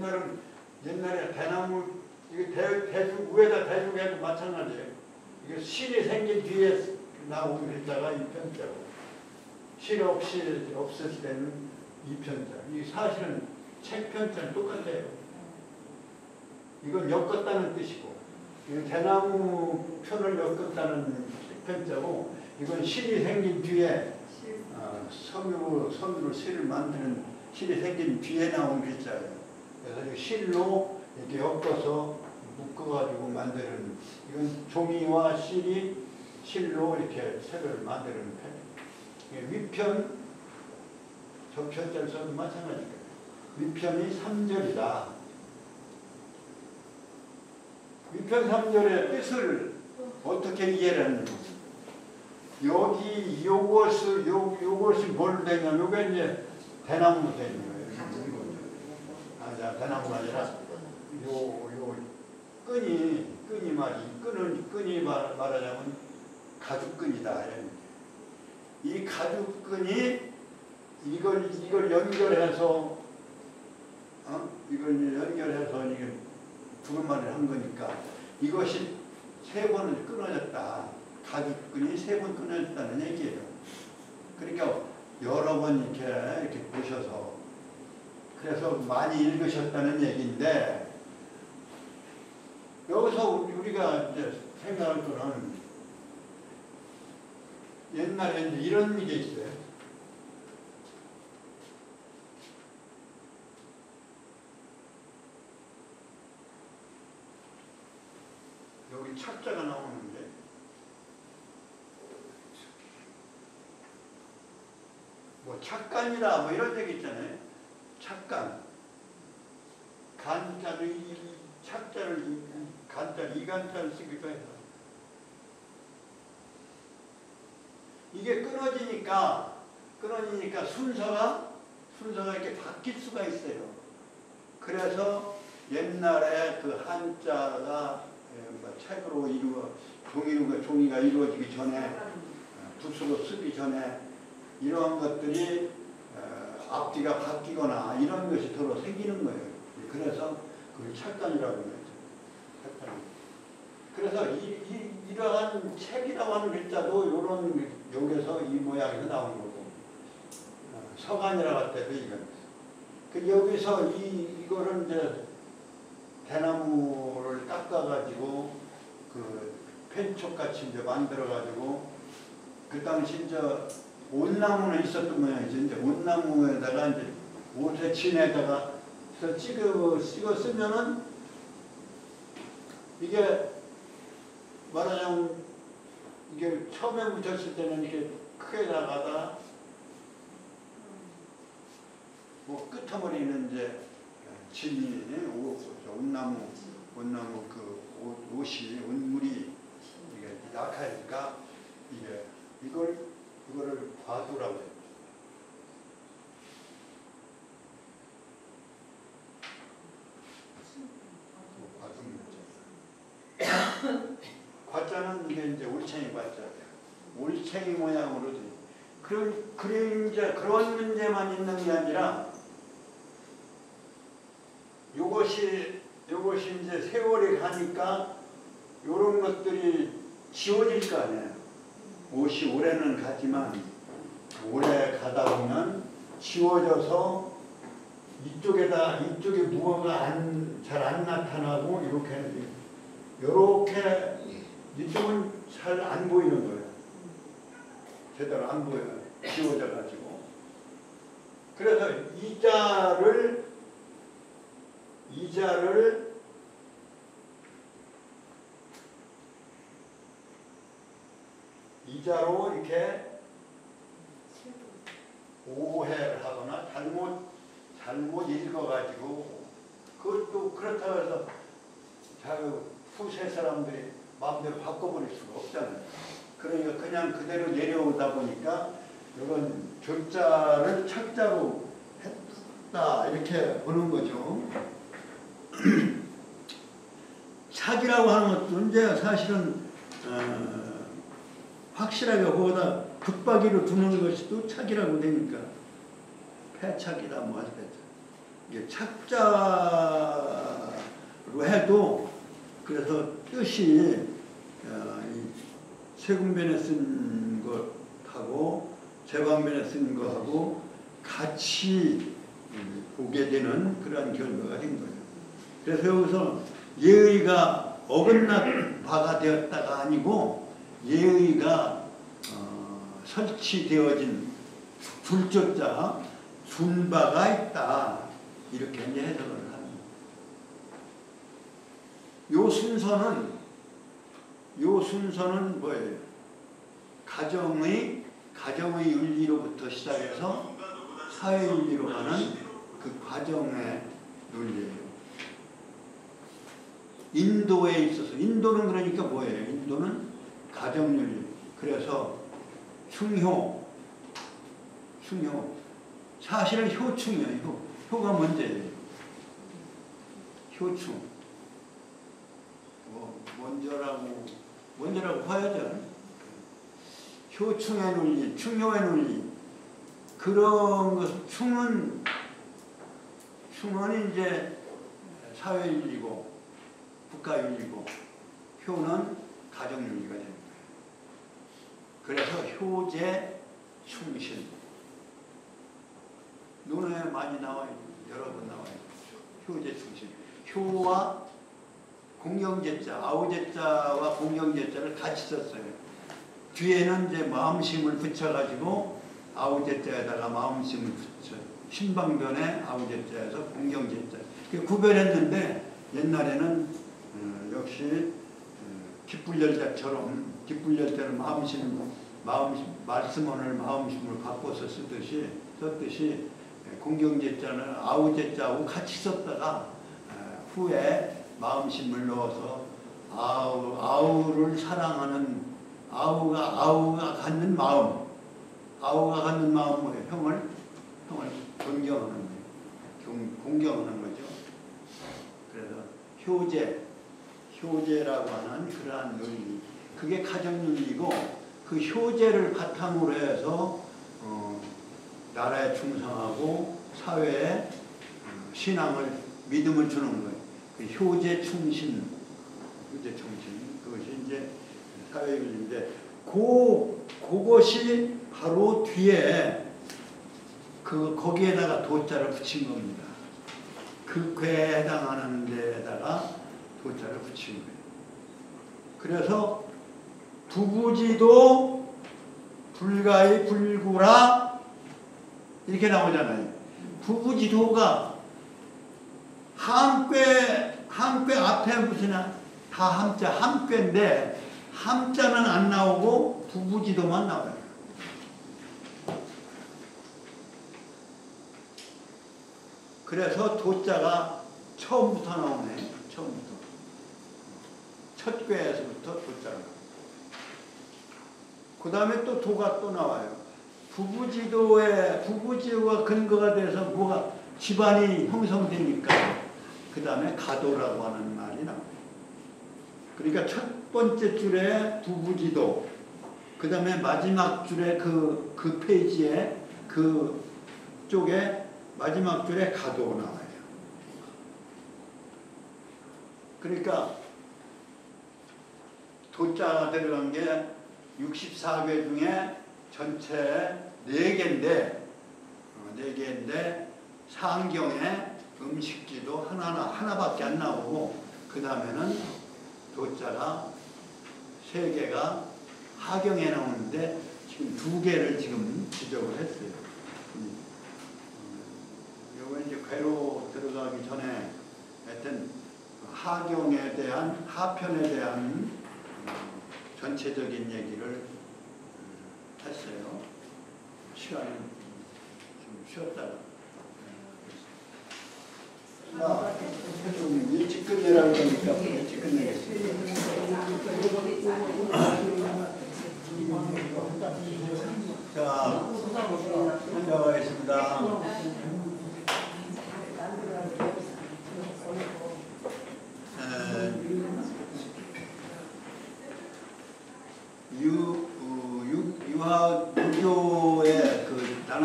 편은 옛날에 대나무 대죽 위에다 대죽해도 마찬가지예요. 이게 실이 생긴 뒤에 나오는 글자가 이 편자고, 실 없을 때는 이 편자. 이 사실은 책 편자는 똑같아요. 이건 엮었다는 뜻이고, 이건 대나무 편을 엮었다는 편자고, 이건 실이 생긴 뒤에 섬유로 실을 만드는 실이 생긴 뒤에 나온 글자예요. 그래서 이 실로 이렇게 엮어서 묶어가지고 만드는, 이건 종이와 실로 이렇게 색을 만드는 편. 위편, 저 편자를 써도 마찬가지예요. 위편이 3절이다. 위편 3절의 뜻을 어떻게 이해를 하는지. 여기 요것이 뭘 되냐면, 요게 이제 대나무 되는 거예요. 대나무가 아니라 끈이 말하자면 가죽끈이다. 이 가죽끈이 이걸 연결해서 이게 두루마리를 한 거니까 이것이 3번을 끊어졌다. 가죽끈이 3번 끊어졌다는 얘기예요. 그러니까 여러 번 이렇게 보셔서 그래서 많이 읽으셨다는 얘기인데, 여기서 우리가 이제 생각할 거는 옛날에 이제 이런 게 있어요. 여기 착자가 나오는데 뭐 착간이다 뭐 이런 얘기 있잖아요. 착간. 간자를 이 착자를 간자를 이간자를 쓰기도 해서 이게 끊어지니까 순서가 이렇게 바뀔 수가 있어요. 그래서 옛날에 그 한자가 책으로 종이가 이루어지기 전에 붓으로 쓰기 전에 이러한 것들이 앞뒤가 바뀌거나 이런 것이 더러 생기는 거예요. 그래서 그걸 착간이라고 그러죠. 그래서 이러한 책이라고 하는 글자도 요런 여기서 이 모양에서 나오는 거고 서간이라고 할 때도 이건 여기서 이거를 이제 대나무를 깎아가지고 그 펜촉같이 이제 만들어가지고 그 당시 이제 온나무는 있었던 모양이죠. 이제 온나무에다가 이제 옷에 진에다가 찍어 쓰면은 이게 말하자면 이게 처음에 묻혔을 때는 이렇게 크게 나가다 뭐 끄트머리는 이제 진이 온나무 그 옷이 온물이 이게 약하니까 이거를 과두라고 해요. 과자는 이게 이제 올챙이 과자예요. 올챙이 모양으로 돼. 그래 이제 그런 문제만 있는 게 아니라 요것이 이제 세월이 가니까 요런 것들이 지워질 거 아니에요. 옷이 오래는 가지만 오래 가다 보면 지워져서 이쪽에 무어가 잘 안 나타나고 이렇게 이쪽은 잘 안 보이는 거예요. 제대로 안 보여요. 지워져 가지고. 그래서 이자로 이렇게 오해를 하거나 잘못 읽어가지고 그것도 그렇다고 해서 후세 사람들이 마음대로 바꿔버릴 수가 없잖아요. 그러니까 그냥 그대로 내려오다 보니까 이런 글자를 착자로 했다 이렇게 보는 거죠. 착이라고 하는 것도 이제 사실은 확실하게 거기다 붙박이로 두는 것이 또 착이라고 되니까 패착이다 뭐 하죠. 이게 착자로 해도 그래서 뜻이 세군변에 쓴 것하고 제방변에 쓴 것하고 같이 보게 되는 그러한 결과가 된 거예요. 그래서 여기서 예의가 어긋난 바가 되었다가 아니고 예의가 설치되어진 줄조자 준바가 있다 이렇게 이제 해석을 합니다. 요 순서는 뭐예요? 가정의 윤리로부터 시작해서 사회 윤리로 가는 그 과정의 논리예요. 인도에 있어서 인도는 그러니까 뭐예요? 인도는 가정 윤리. 그래서 충효 사실은 효충이에요. 효가 문제예요. 효충 먼저라고 봐야죠. 효충의 논리, 충효의 논리 그런 것 충은 이제 사회윤리고 국가윤리고 효는 가정윤리가 됩니다. 그래서 효제 충신 논어에 많이 나와요. 여러 번 나와요. 효제 충신 효와 공경제자 아우제자와 공경제자를 같이 썼어요. 뒤에는 이제 마음심을 붙여가지고 아우제자에다가 마음심을 붙여 신방변에 아우제자에서 공경제자 구별했는데 옛날에는 역시 깃불열자처럼 깃불열자는 마음심 말씀원을 마음심을 바꿔서 썼듯이 공경제자는 아우제자하고 같이 썼다가 후에 마음심을 넣어서 아우를 사랑하는 아우가 갖는 마음, 아우가 갖는 마음으로 형을 존경하는 거예요. 공경하는 거죠. 그래서 효제라고 하는 그러한 논리, 그게 가정윤리고 그 효제를 바탕으로 해서 나라에 충성하고 사회에 신앙을 믿음을 주는 거예요. 그 효제충신 그것이 이제 사회윤리인데 그것이 바로 뒤에 거기에다가 도자를 붙인 겁니다. 그 괴에 해당하는 데에다가 도자를 붙인 거예요. 그래서 부부지도 불가히 불구라 이렇게 나오잖아요. 부부지도가 한괴 앞에 무슨 다 함자인데 함자는 안 나오고 부부지도만 나와요. 그래서 도자가 처음부터 나오네. 처음부터. 첫 괴에서부터 도자가. 그 다음에 또 도가 또 나와요. 부부지도가 근거가 돼서 뭐가 집안이 형성되니까 그 다음에 가도라고 하는 말이 나와요. 그러니까 첫 번째 줄에 부부지도, 그 다음에 마지막 줄에 그 페이지에 그 쪽에 마지막 줄에 가도 나와요. 그러니까 도자가 들어간 게 64개 중에 전체 4개인데 상경에 음식지도 하나밖에 안 나오고 그 다음에는 도자가 3개가 하경에 나오는데 지금 2개를 지금 지적을 했어요. 요거 이제 괴로 들어가기 전에 하여튼 하경에 대한 하편에 대한 전체적인 얘기를 했어요. 시간이 좀 쉬었다가. 좀 일찍 끝내라고 그러니까 일찍 끝내겠습니다. 자, 앉아가겠습니다. 유교의 나는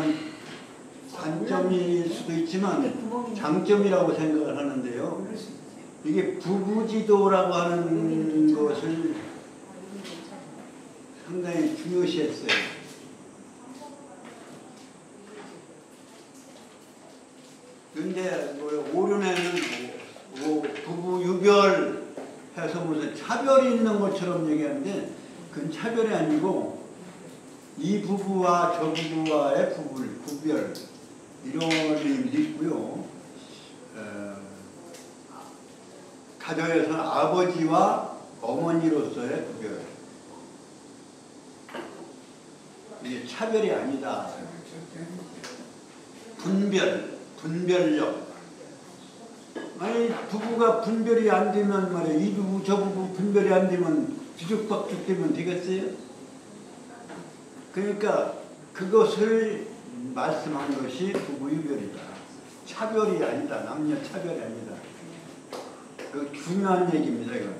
단점일 수도 있지만 장점이라고 생각을 하는데요. 이게 부부지도라고 하는 것을 상당히 중요시했어요. 그런데 오륜에는 부부 유별 해서 무슨 차별이 있는 것처럼 얘기하는데 그건 차별이 아니고 이 부부와 저 부부와의 구별 이런 의미도 있고요. 가정에서는 아버지와 어머니로서의 구별, 이게 차별이 아니다. 분별력. 아니 부부가 분별이 안 되면 말이야, 이 부부 저 부부 분별이 안 되면 뒤죽박죽 되면 되겠어요? 그러니까 그것을 말씀한 것이 부부유별이다. 차별이 아니다. 남녀 차별이 아니다. 그 중요한 얘기입니다. 이거.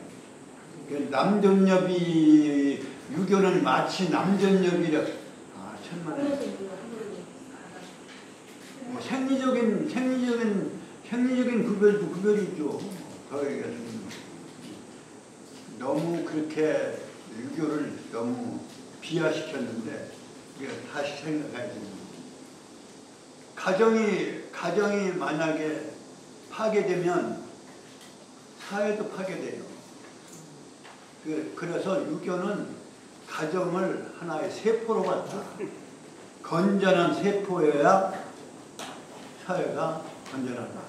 남존여비, 유교는 마치 남존여비력. 천만에. 뭐 생리적인 구별도 구별이죠. 더 얘기하시면 너무 그렇게 유교를 너무 비하시켰는데 이거 다시 생각해야 됩니다. 가정이 만약에 파괴되면 사회도 파괴돼요. 그래서 유교는 가정을 하나의 세포로 봤다. 건전한 세포여야 사회가 건전하다.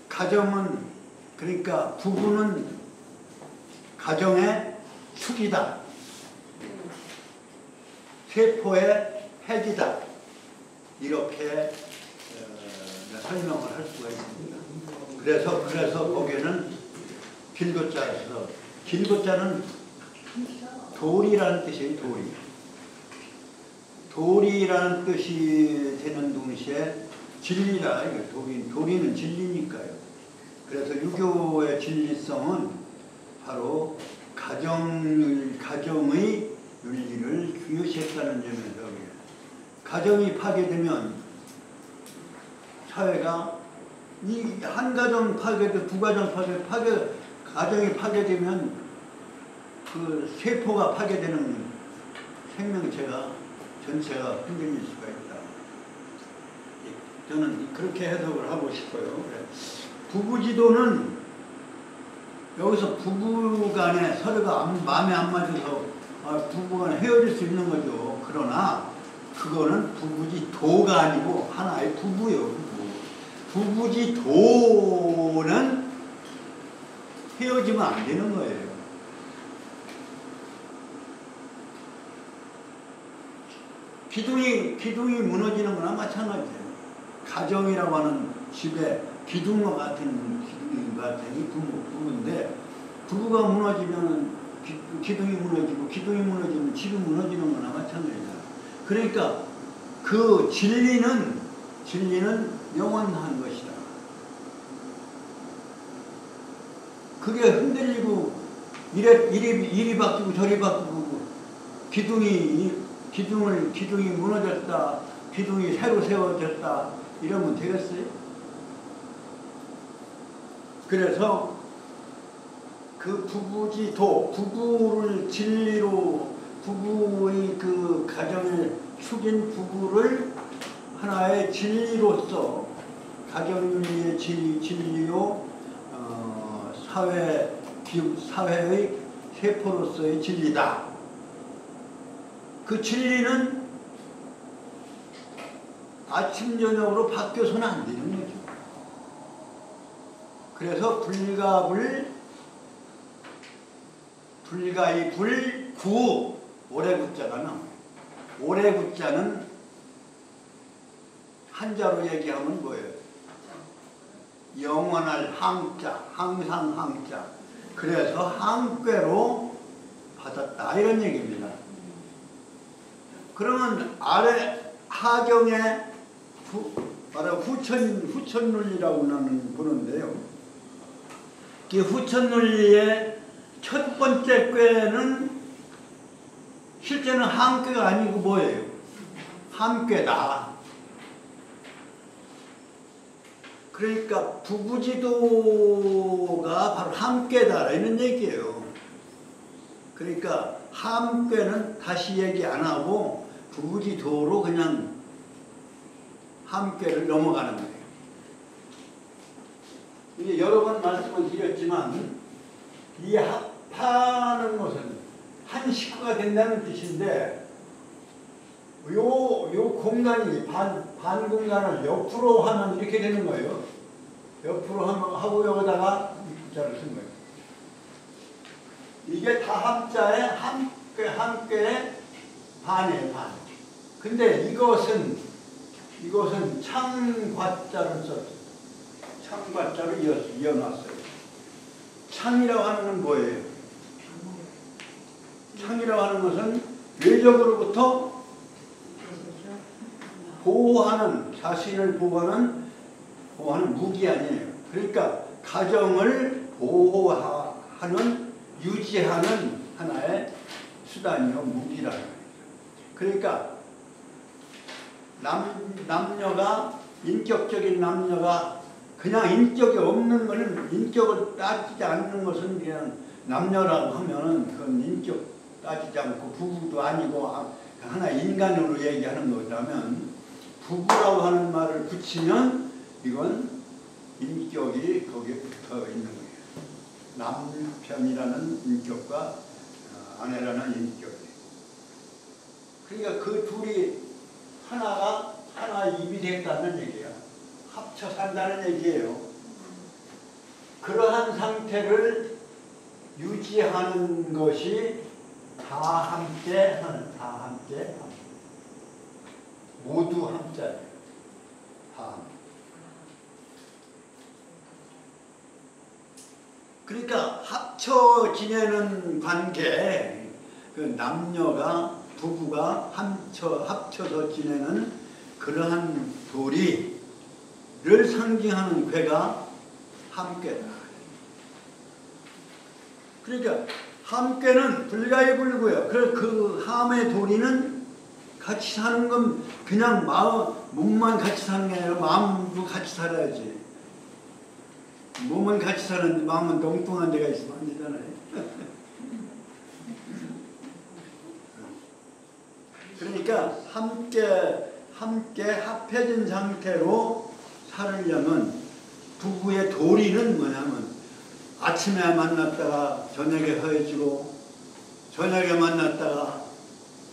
가정은, 그러니까 부부는 가정의 축이다. 세포의 핵이다. 이렇게 설명을 할 수가 있습니다. 그래서 거기에는 길고자에서 길고자는 돌이라는 뜻이에요. 돌이라는 뜻이 되는 동시에 진리라. 도리는 진리니까요. 그래서 유교의 진리성은 바로 가정의 윤리를 중요시했다는 점에서 가정이 파괴되면 사회가 이 한 가정 파괴도 두 가정 가정이 파괴되면 그 세포가 파괴되는 생명체가 전체가 흔들릴 수가 있다. 저는 그렇게 해석을 하고 싶어요. 부부지도는 여기서 부부간에 서로가 마음에 안 맞아서 부부간에 헤어질 수 있는 거죠. 그러나 그거는 부부지도가 아니고 하나의 부부예요. 부부지도는 헤어지면 안 되는 거예요. 기둥이 무너지는 거나 마찬가지예요. 가정이라고 하는 집에 기둥과 같은 부부인데 부부가 무너지면 기둥이 무너지고 기둥이 무너지면 집이 무너지는 거나 마찬가지다. 그러니까 그 진리는 영원한 것이다. 그게 흔들리고 이리 바뀌고 저리 바뀌고 기둥이 무너졌다. 기둥이 새로 세워졌다. 이러면 되겠어요? 그래서 그 부부지도, 부부를 진리로 부부의 그 가정을 축인 부부를 하나의 진리로서 가정의 진리요 사회의 세포로서의 진리다. 그 진리는 아침 저녁으로 바뀌어서는 안 되는 거죠. 그래서 불가의 불구 오래구자가 나와요. 오래구자는 한자로 얘기하면 뭐예요? 영원할 항자, 항상 항자. 그래서 항꾀로 받았다 이런 얘기입니다. 그러면 아래 하경에 후천논리라고 보는데요. 이 후천논리의 첫 번째 꾀는 실제는 항꾀가 아니고 뭐예요? 함꾀다. 그러니까 부부지도가 바로 함께다 이런 얘기예요. 그러니까 함께는 다시 얘기 안 하고 부부지도로 그냥 함께를 넘어가는 거예요. 이게 여러 번 말씀을 드렸지만 이 합하는 것은 한 식구가 된다는 뜻인데 요 공간이 반 공간을 옆으로 하면 이렇게 되는 거예요. 옆으로 하고 여기다가 이 구자를 쓴 거예요. 이게 다 합자의 함께의 반이에요, 반. 근데 이것은 창과자를 썼어요. 창과자를 이어놨어요. 창이라고 하는 건 뭐예요? 창이라고 하는 것은 외적으로부터 보호하는, 자신을 보호하는 무기 아니에요. 그러니까 가정을 보호하는, 유지하는 하나의 수단이요, 무기라는 거예요. 그러니까 남녀가, 인격적인 남녀가 그냥 인격이 없는 것은, 인격을 따지지 않는 것은 그냥 남녀라고 하면은 그건 인격 따지지 않고 부부도 아니고 하나 인간으로 얘기하는 거라면 부부라고 하는 말을 붙이면 이건 인격이 거기에 붙어 있는 거예요. 남편이라는 인격과 아내라는 인격이. 그러니까 그 둘이 하나 입이 됐다는 얘기야. 합쳐 산다는 얘기예요. 그러한 상태를 유지하는 것이 다 함께 하는, 다 함께. 모두 함자예요. 함. 그러니까 합쳐 지내는 관계, 그 남녀가 부부가 합쳐서 지내는 그러한 도리를 상징하는 궤가 함께다. 그러니까 함께는 불가이불고요. 그 함의 도리는 같이 사는 건 그냥 몸만 같이 사는 게 아니라 마음도 같이 살아야지. 몸은 같이 사는데 마음은 엉뚱한 데가 있으면 안 되잖아요. 그러니까 함께 합해진 상태로 살으려면 부부의 도리는 뭐냐면 아침에 만났다가 저녁에 헤어지고 저녁에 만났다가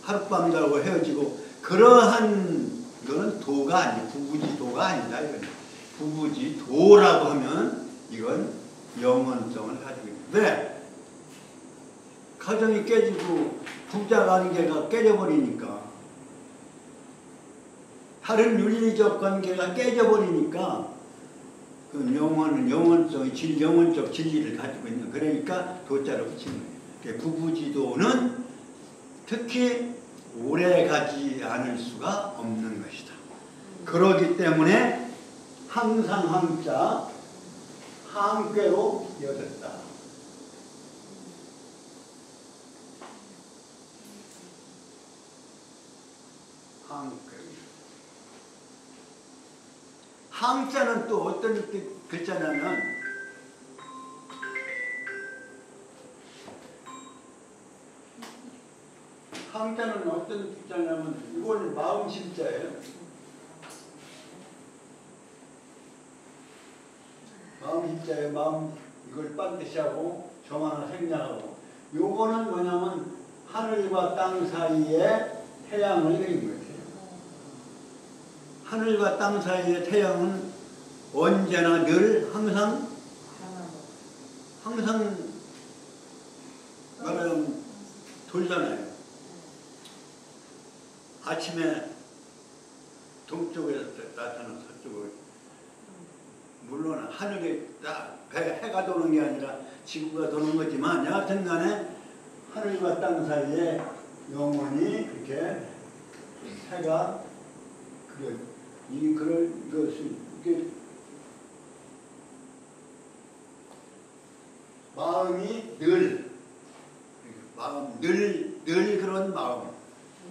하룻밤 자고 헤어지고 그러한 거는 도가 아니에요. 부부지도가 아니다. 이건. 부부지도라고 하면 이건 영원성을 가지고 있는. 왜? 가정이 깨지고 부자관계가 깨져버리니까 다른 윤리적 관계가 깨져버리니까 그 영원성이 영원적 진리를 가지고 있는. 그러니까 도자를 붙이는 거예요. 부부지도는 특히 오래 가지 않을 수가 없는 것이다. 그러기 때문에 항상 함자 함께로 이어졌다. 함께. 함자는 또 어떤 글자냐면 함자는 어떤 글자냐면 이건 마음 심자예요. 마음 심자예요. 마음 이걸 반드시 하고 점 하나 생략하고 요거는 뭐냐면 하늘과 땅 사이에 태양을 그린 거예요. 하늘과 땅 사이의 태양은 언제나 늘 항상 말하자면 돌잖아요. 아침에 동쪽에서 나타나서 서쪽으로. 물론 하늘에 해가 도는 게 아니라 지구가 도는 거지만 여하튼 간에 하늘과 땅 사이에 영원히 그렇게 해가 이게 마음이 늘 그런 마음.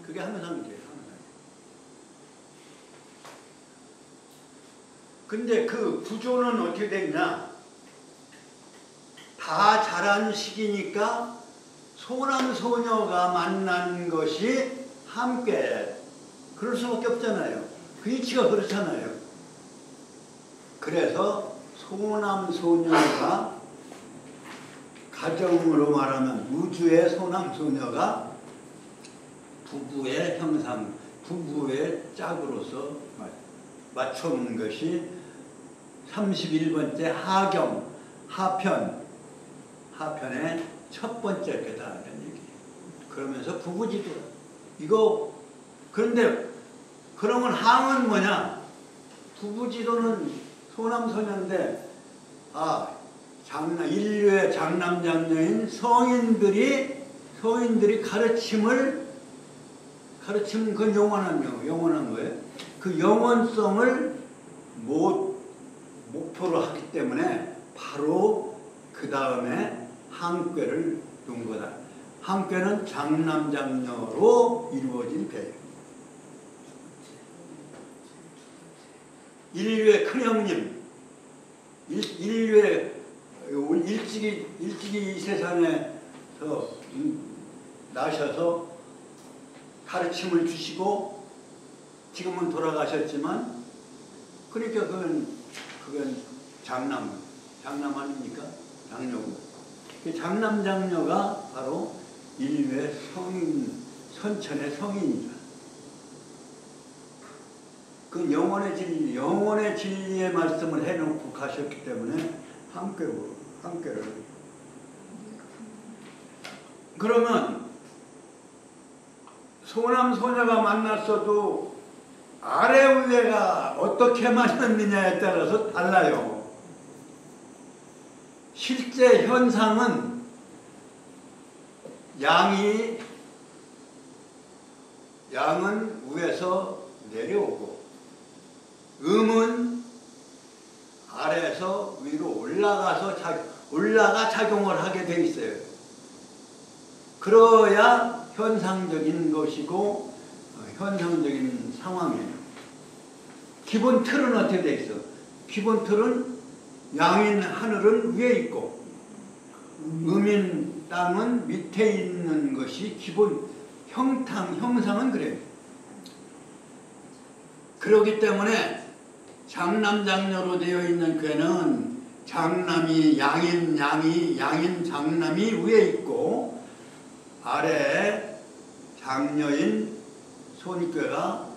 그게 항상 이제 항상. 근데 그 구조는 어떻게 되냐? 다 자란 시기니까 소남 소녀가 만난 것이 함께. 그럴 수밖에 없잖아요. 그 이치가 그렇잖아요. 그래서 소남 소녀가 가정으로 말하면 우주의 소남 소녀가 부부의 형상, 부부의 짝으로서 맞춰놓은 것이 31번째 하경, 하편의 첫 번째 궤다라는 얘기예요. 그러면서 부부지도 이거. 그런데 그러면 항은 뭐냐? 부부지도는 소남소녀인데 인류의 장남장녀인 성인들이 가르치면 그건 영원한 거예요. 그 영원성을 목표로 하기 때문에 바로 그 다음에 함께를 놓은 거다. 함께는 장남장녀로 이루어진 배예요. 인류의 큰 형님, 인류의 일찍이 이 세상에서 나셔서 가르침을 주시고 지금은 돌아가셨지만 그러니까 그건 장남 아닙니까? 장녀고. 그 장남장녀가 바로 인류의 선천의 성인이다. 그 영원의 진리의 말씀을 해놓고 가셨기 때문에 함께를. 그러면 소남 소녀가 만났어도 아래 위에가 어떻게 맞았느냐에 따라서 달라요. 실제 현상은 양은 위에서 내려오고 음은 아래에서 위로 올라가 작용을 하게 돼 있어요. 그러야 현상적인 것이고 현상적인 상황이에요. 기본 틀은 어떻게 돼 있어? 기본 틀은 양인 하늘은 위에 있고 음인 땅은 밑에 있는 것이 기본 형상은 그래요. 그렇기 때문에 장남장녀로 되어 있는 꾀는 장남이 양인 장남이 위에 있고 아래에 장녀인 손꾀가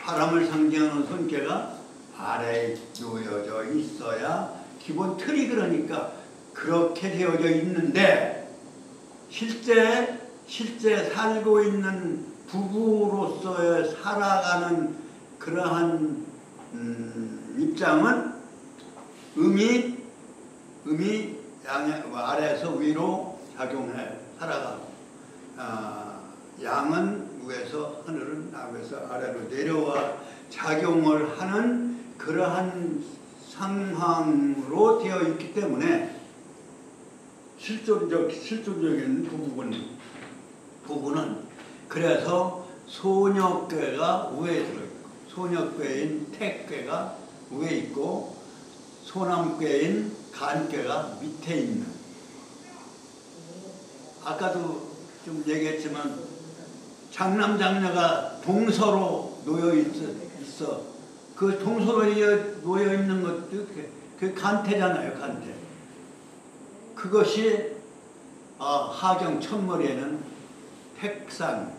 바람을 상징하는 손꾀가 아래에 놓여져 있어야 기본 틀이 그러니까 그렇게 되어져 있는데 실제 살고 있는 부부로서의 살아가는 그러한 입장은 음이 아래에서 위로 작용해 살아가고 양은 위에서 하늘은 위에서 아래로 내려와 작용을 하는 그러한 상황으로 되어 있기 때문에 실존적인 부부는 그래서 소녀꾀가 위에 들어있고 소녀꾀인 태꾀가 위에 있고 소남꾀인 간꾀가 밑에 있는 아까도 좀 얘기했지만 장남장녀가 동서로 놓여 있어. 그 동서로 놓여 있는 것도 그 간태잖아요, 간태. 그것이 하경 첫머리에는 택산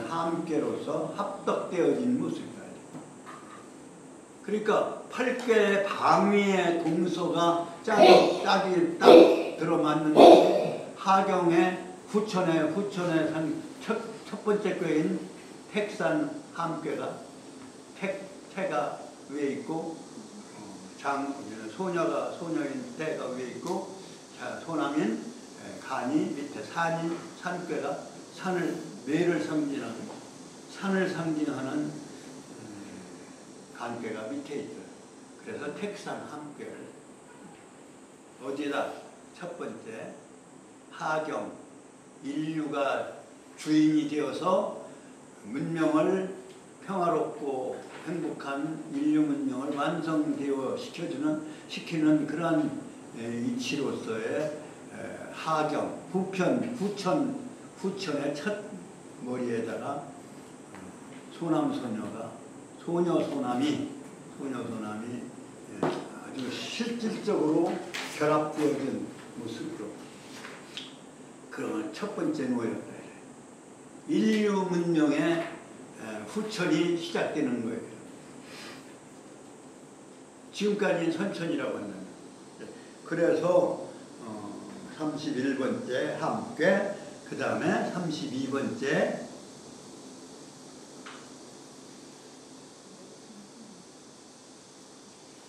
함께로서 합덕되어진 모습이다. 그러니까 8개의 방위의 동서가 짝이 딱 들어맞는 것이 하경의 후천의 첫 번째 꾀인 택산 함께가 태가 위에 있고 소녀인 태가 위에 있고 소남인 간이 밑에 산꾀가 매를 상징하는 간꾀가 밑에 있다. 그래서 택산 함꾀를 어디다 첫 번째 하경 인류가 주인이 되어서 문명을 평화롭고 행복한 인류 문명을 완성되어 시키는 그러한 이치로서의 하경 후천의 첫 머리에다가 소녀소남이 아주 실질적으로 결합되어진 모습으로 그러면 첫 번째 모였다. 인류 문명의 후천이 시작되는 거예요. 지금까지는 선천이라고 한다면. 그래서 31번째 함께 그 다음에 32번째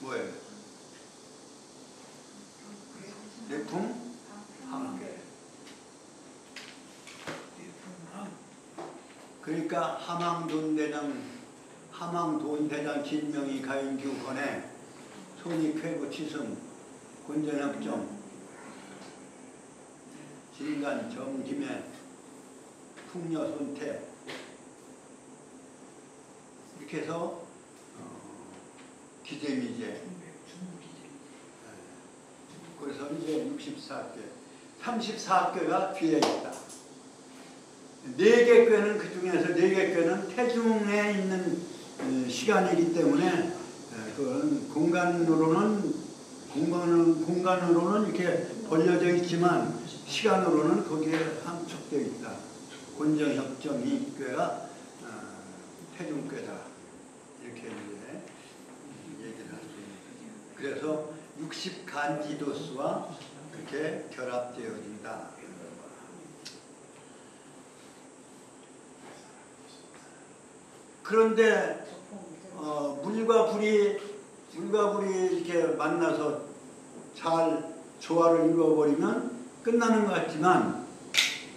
뭐예요? 내품 함께. 그러니까 함왕돈대장 진명이 가인규 건에 손이 쾌구 치승 곤전협정 진간 정김에 풍녀 손태 이렇게 해서 기재미제 그래서 이제 64개 34개가 뒤에 있다. 4개 꾀는 그 중에서 4개 꾀는 태중에 있는 시간이기 때문에 그건 공간으로는 이렇게 벌려져 있지만 시간으로는 거기에 함축되어 있다. 곤정협정이 꾀가 태중꾀다. 이렇게 이제 얘기를 할 수 있습니다. 그래서 60간지도수와 그렇게 결합되어진다. 그런데 물과 불이 이렇게 만나서 잘 조화를 이루어버리면 끝나는 것 같지만,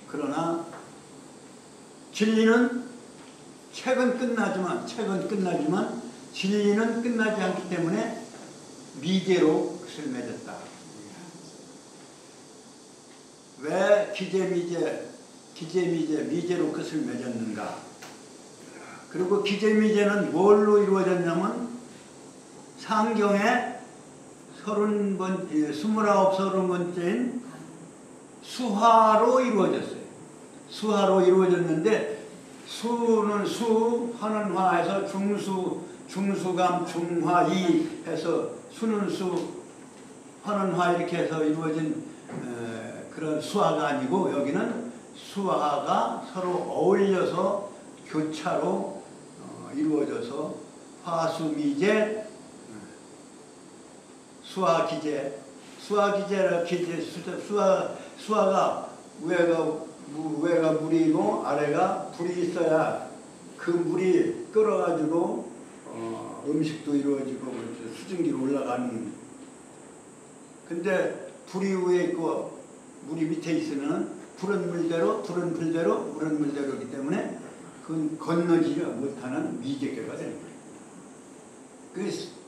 그러나 진리는 책은 끝나지만 진리는 끝나지 않기 때문에 미제로 끝을 맺었다. 왜 미제로 끝을 맺었는가? 그리고 기제미제는 뭘로 이루어졌냐면 상경의 29번째인 수화로 이루어졌어요. 수화로 이루어졌는데, 수는 화는 화해서 중수감, 중화이 해서 수는 화는 화 이렇게 해서 이루어진 그런 수화가 아니고, 여기는 수화가 서로 어울려서 교차로 이루어져서 화수미제, 수화가 위가 물이고 아래가 불이 있어야 그 물이 끓어가지고 음식도 이루어지고 수증기로 올라가는. 근데 불이 위에 있고 물이 밑에 있으면 불은 불대로 물은 물대로이기 때문에 그건 건너지 못하는 미제교가 되는 거예요.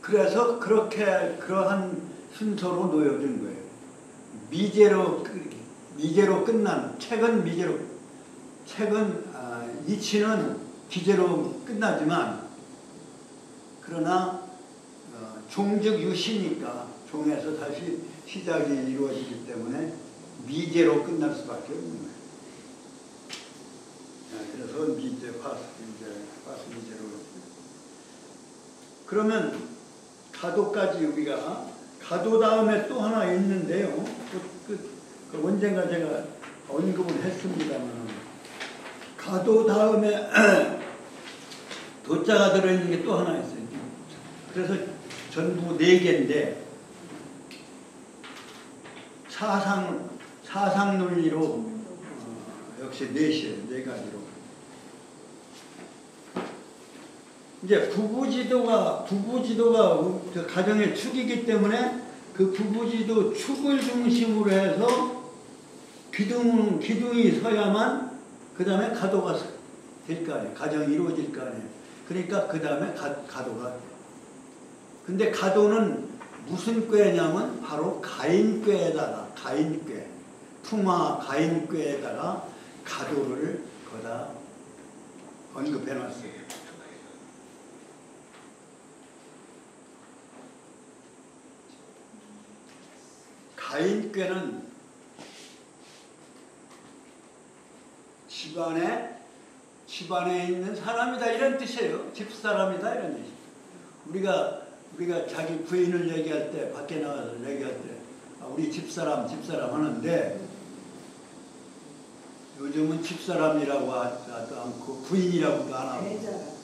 그래서 그러한 순서로 놓여진 거예요. 미제로 끝난 책은 이치는 기제로 끝나지만, 그러나 종즉 유시니까 종에서 다시 시작이 이루어지기 때문에 미제로 끝날 수밖에 없는 거예요. 그래서 화수미제로. 그러면 가도까지 우리가, 가도 다음에 또 하나 있는데요. 언젠가 제가 언급을 했습니다만, 가도 다음에 도자가 들어있는 게 또 하나 있어요. 그래서 전부 4개인데 사상 논리로 역시 4가지로. 이제 부부지도가 그 가정의 축이기 때문에 그 부부지도 축을 중심으로 해서 기둥이 서야만 그 다음에 가도가 될 거 아니에요. 가정이 이루어질 거 아니에요. 그러니까 그 다음에 가도가. 근데 가도는 무슨 꾀냐면 바로 가인꾀에다가, 풍화 가인꾀에다가 가도를 거다 언급해놨어요. 가인꾀는 집안에 있는 사람이다 이런 뜻이에요. 집사람이다 이런 뜻이에요. 우리가 자기 부인을 얘기할 때, 밖에 나가서 얘기할 때 우리 집사람 하는데, 요즘은 집사람이라고 하지도 않고 부인이라고도 안 하고,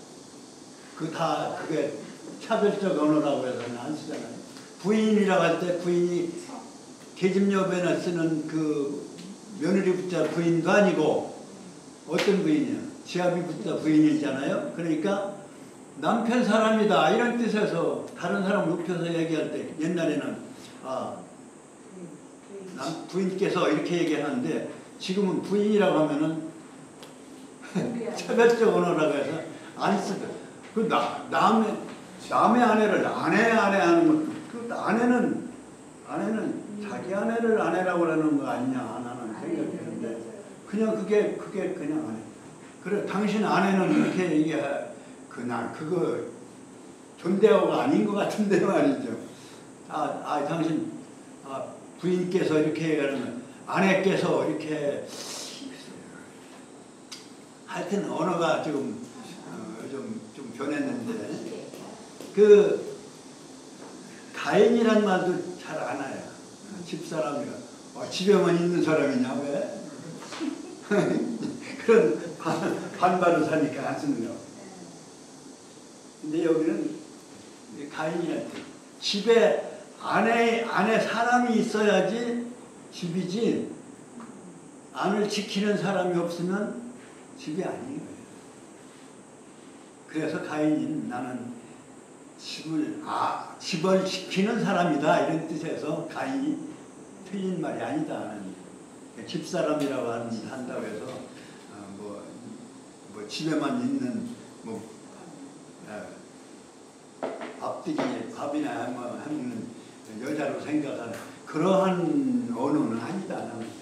그게 차별적 언어라고 해서는 안 쓰잖아요. 부인이라고 할 때 부인이 계집여배나 쓰는 그 며느리 붙자 부인도 아니고, 어떤 부인이야? 지아비 붙자 부인이잖아요. 그러니까 남편 사람이다 이런 뜻에서 다른 사람 높여서 얘기할 때, 옛날에는 부인께서 이렇게 얘기하는데, 지금은 부인이라고 하면은 차별적 언어라고 해서 안 쓰죠. 그 남의 아내를 아내 하는 것도, 그 아내는 자기 아내를 아내라고 하는 거 아니냐 나는 생각했는데, 그냥 그게 그냥 아내. 그래, 당신 아내는 이렇게 그거 존대어가 아닌 것 같은데 말이죠. 당신 부인께서 이렇게 얘기하면 아내께서 이렇게, 하여튼 언어가 좀 변했는데, 그 가인이란 말도 잘 안 와요. 집사람이라. 집에만 있는 사람이냐 왜? 그런 반발을 사니까 안 쓰는 거. 근데 여기는 가인이란 뜻. 집에 안에 사람이 있어야지 집이지, 안을 지키는 사람이 없으면 집이 아닌 거예요. 그래서 가인이 나는 집을 지키는 사람이다 이런 뜻에서 가인이 틀린 말이 아니다 하는 집사람이라고 한다고 해서 뭐 집에만 있는 뭐 밥이나 뭐 하는 여자로 생각하는 그러한 언어는 아니다 나는.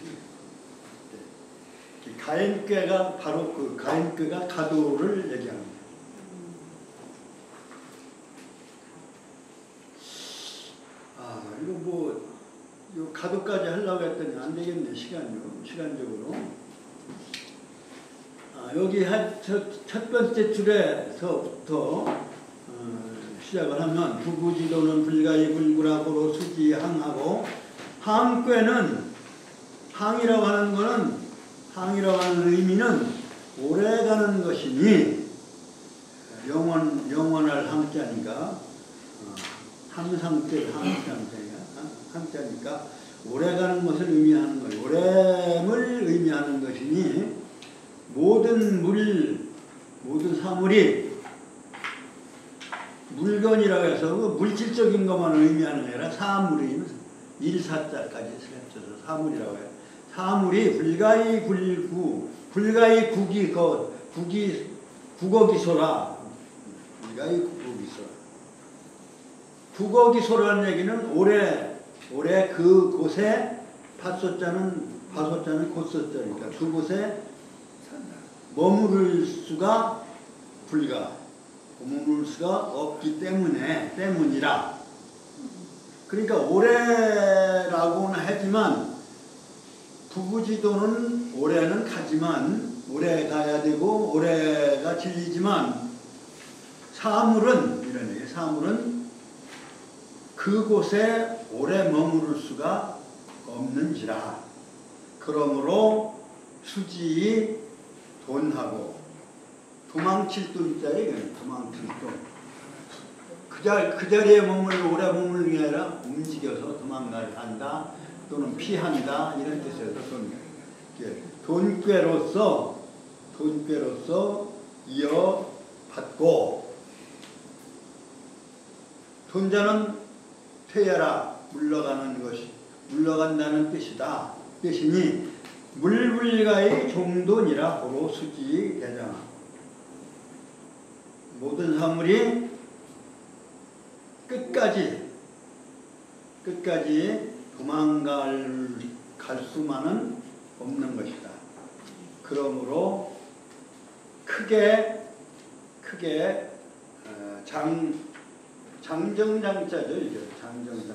가인꾀가 바로 그 가인꾀가 가도를 얘기합니다. 이거 뭐 요 가도까지 하려고 했더니 안 되겠네 시간적으로. 여기 첫 번째 줄에서부터 시작을 하면 부부지도는 불가이 불구라고로 수지 항하고 항꾀는 항이라고 하는 거는 항이라고 하는 의미는 오래가는 것이니 영원할 항자니까 항상때 항자니까 오래가는 것을 의미하는 거예요. 오래을 의미하는 것이니 모든 사물이 물건이라고 해서 그 물질적인 것만 의미하는 게 아니라 사물이 일사자까지 합쳐서 사물이라고 해요. 사물이 불가이 국어기소라. 불가이 국어기소라. 국어기소라는 얘기는 올해 그곳에 파소자는 곧소자니까 그곳에 머무를 수가 머무를 수가 없기 때문이라. 그러니까 올해라고는 하지만 부부지도는 올해는 가지만 오래 가야 되고 올해가 진리지만 사물은 이런 얘기 사물은 그곳에 오래 머무를 수가 없는지라. 그러므로 수지이 돈하고 도망칠 돈자에 도망칠 돈. 그 자리에 오래 머무는 게 아니라 움직여서 도망간다 또는 피한다 이런 뜻에서 돈꾀로서 이어받고 돈자는 퇴하라 물러간다는 뜻이니 물불가의 종돈이라 고로 수지 대장아. 모든 사물이 끝까지 도망갈 수만은 없는 것이다. 그러므로 크게 장정장자죠. 이게 장정장자.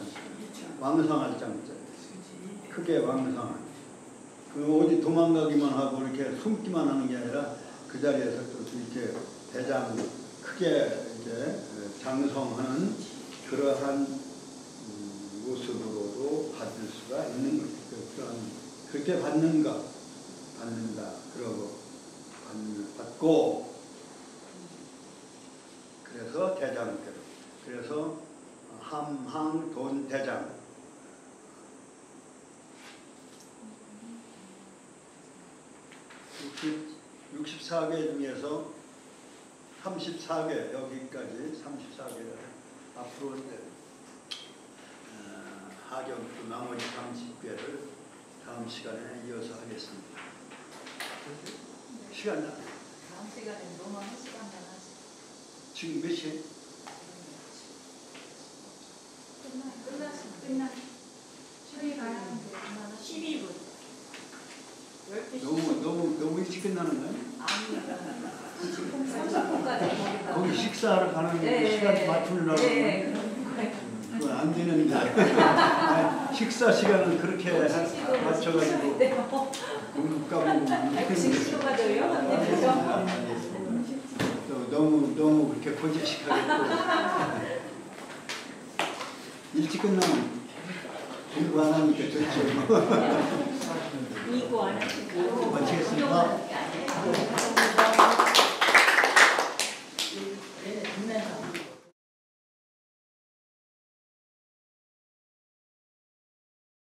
왕성할 장자. 크게 왕성한. 그 어디 도망가기만 하고 이렇게 숨기만 하는 게 아니라 그 자리에서 또 이렇게 대장 크게 이제 장성하는 그러한 모습으로도 받을 수가 있는 거죠. 그렇게 받는다. 그러고 받고 그래서 대장대로. 그래서 함항돈 대장. 64개 중에서 34개 여기까지 34개를 앞으로 하경도 나머지 30개를 다음 시간에 이어서 하겠습니다. 시간 나? 다음 시간에 너무 한 시간만 하지. 지금 몇 시에? 끝나. 쉬리 가야 하는데 12분. 12시. 너무 일찍 끝나는 거야? 아니요. 30분까지 거기 식사하러 가는 시간 맞추려고 그건 안 되는데 식사 시간을 그렇게 맞춰가지고 공부 까먹으면 안 되는데 너무 그렇게 고집식하게 일찍 끝나면 공부 안 하니까 좋죠. 이거 안 하시고 마치겠습니다.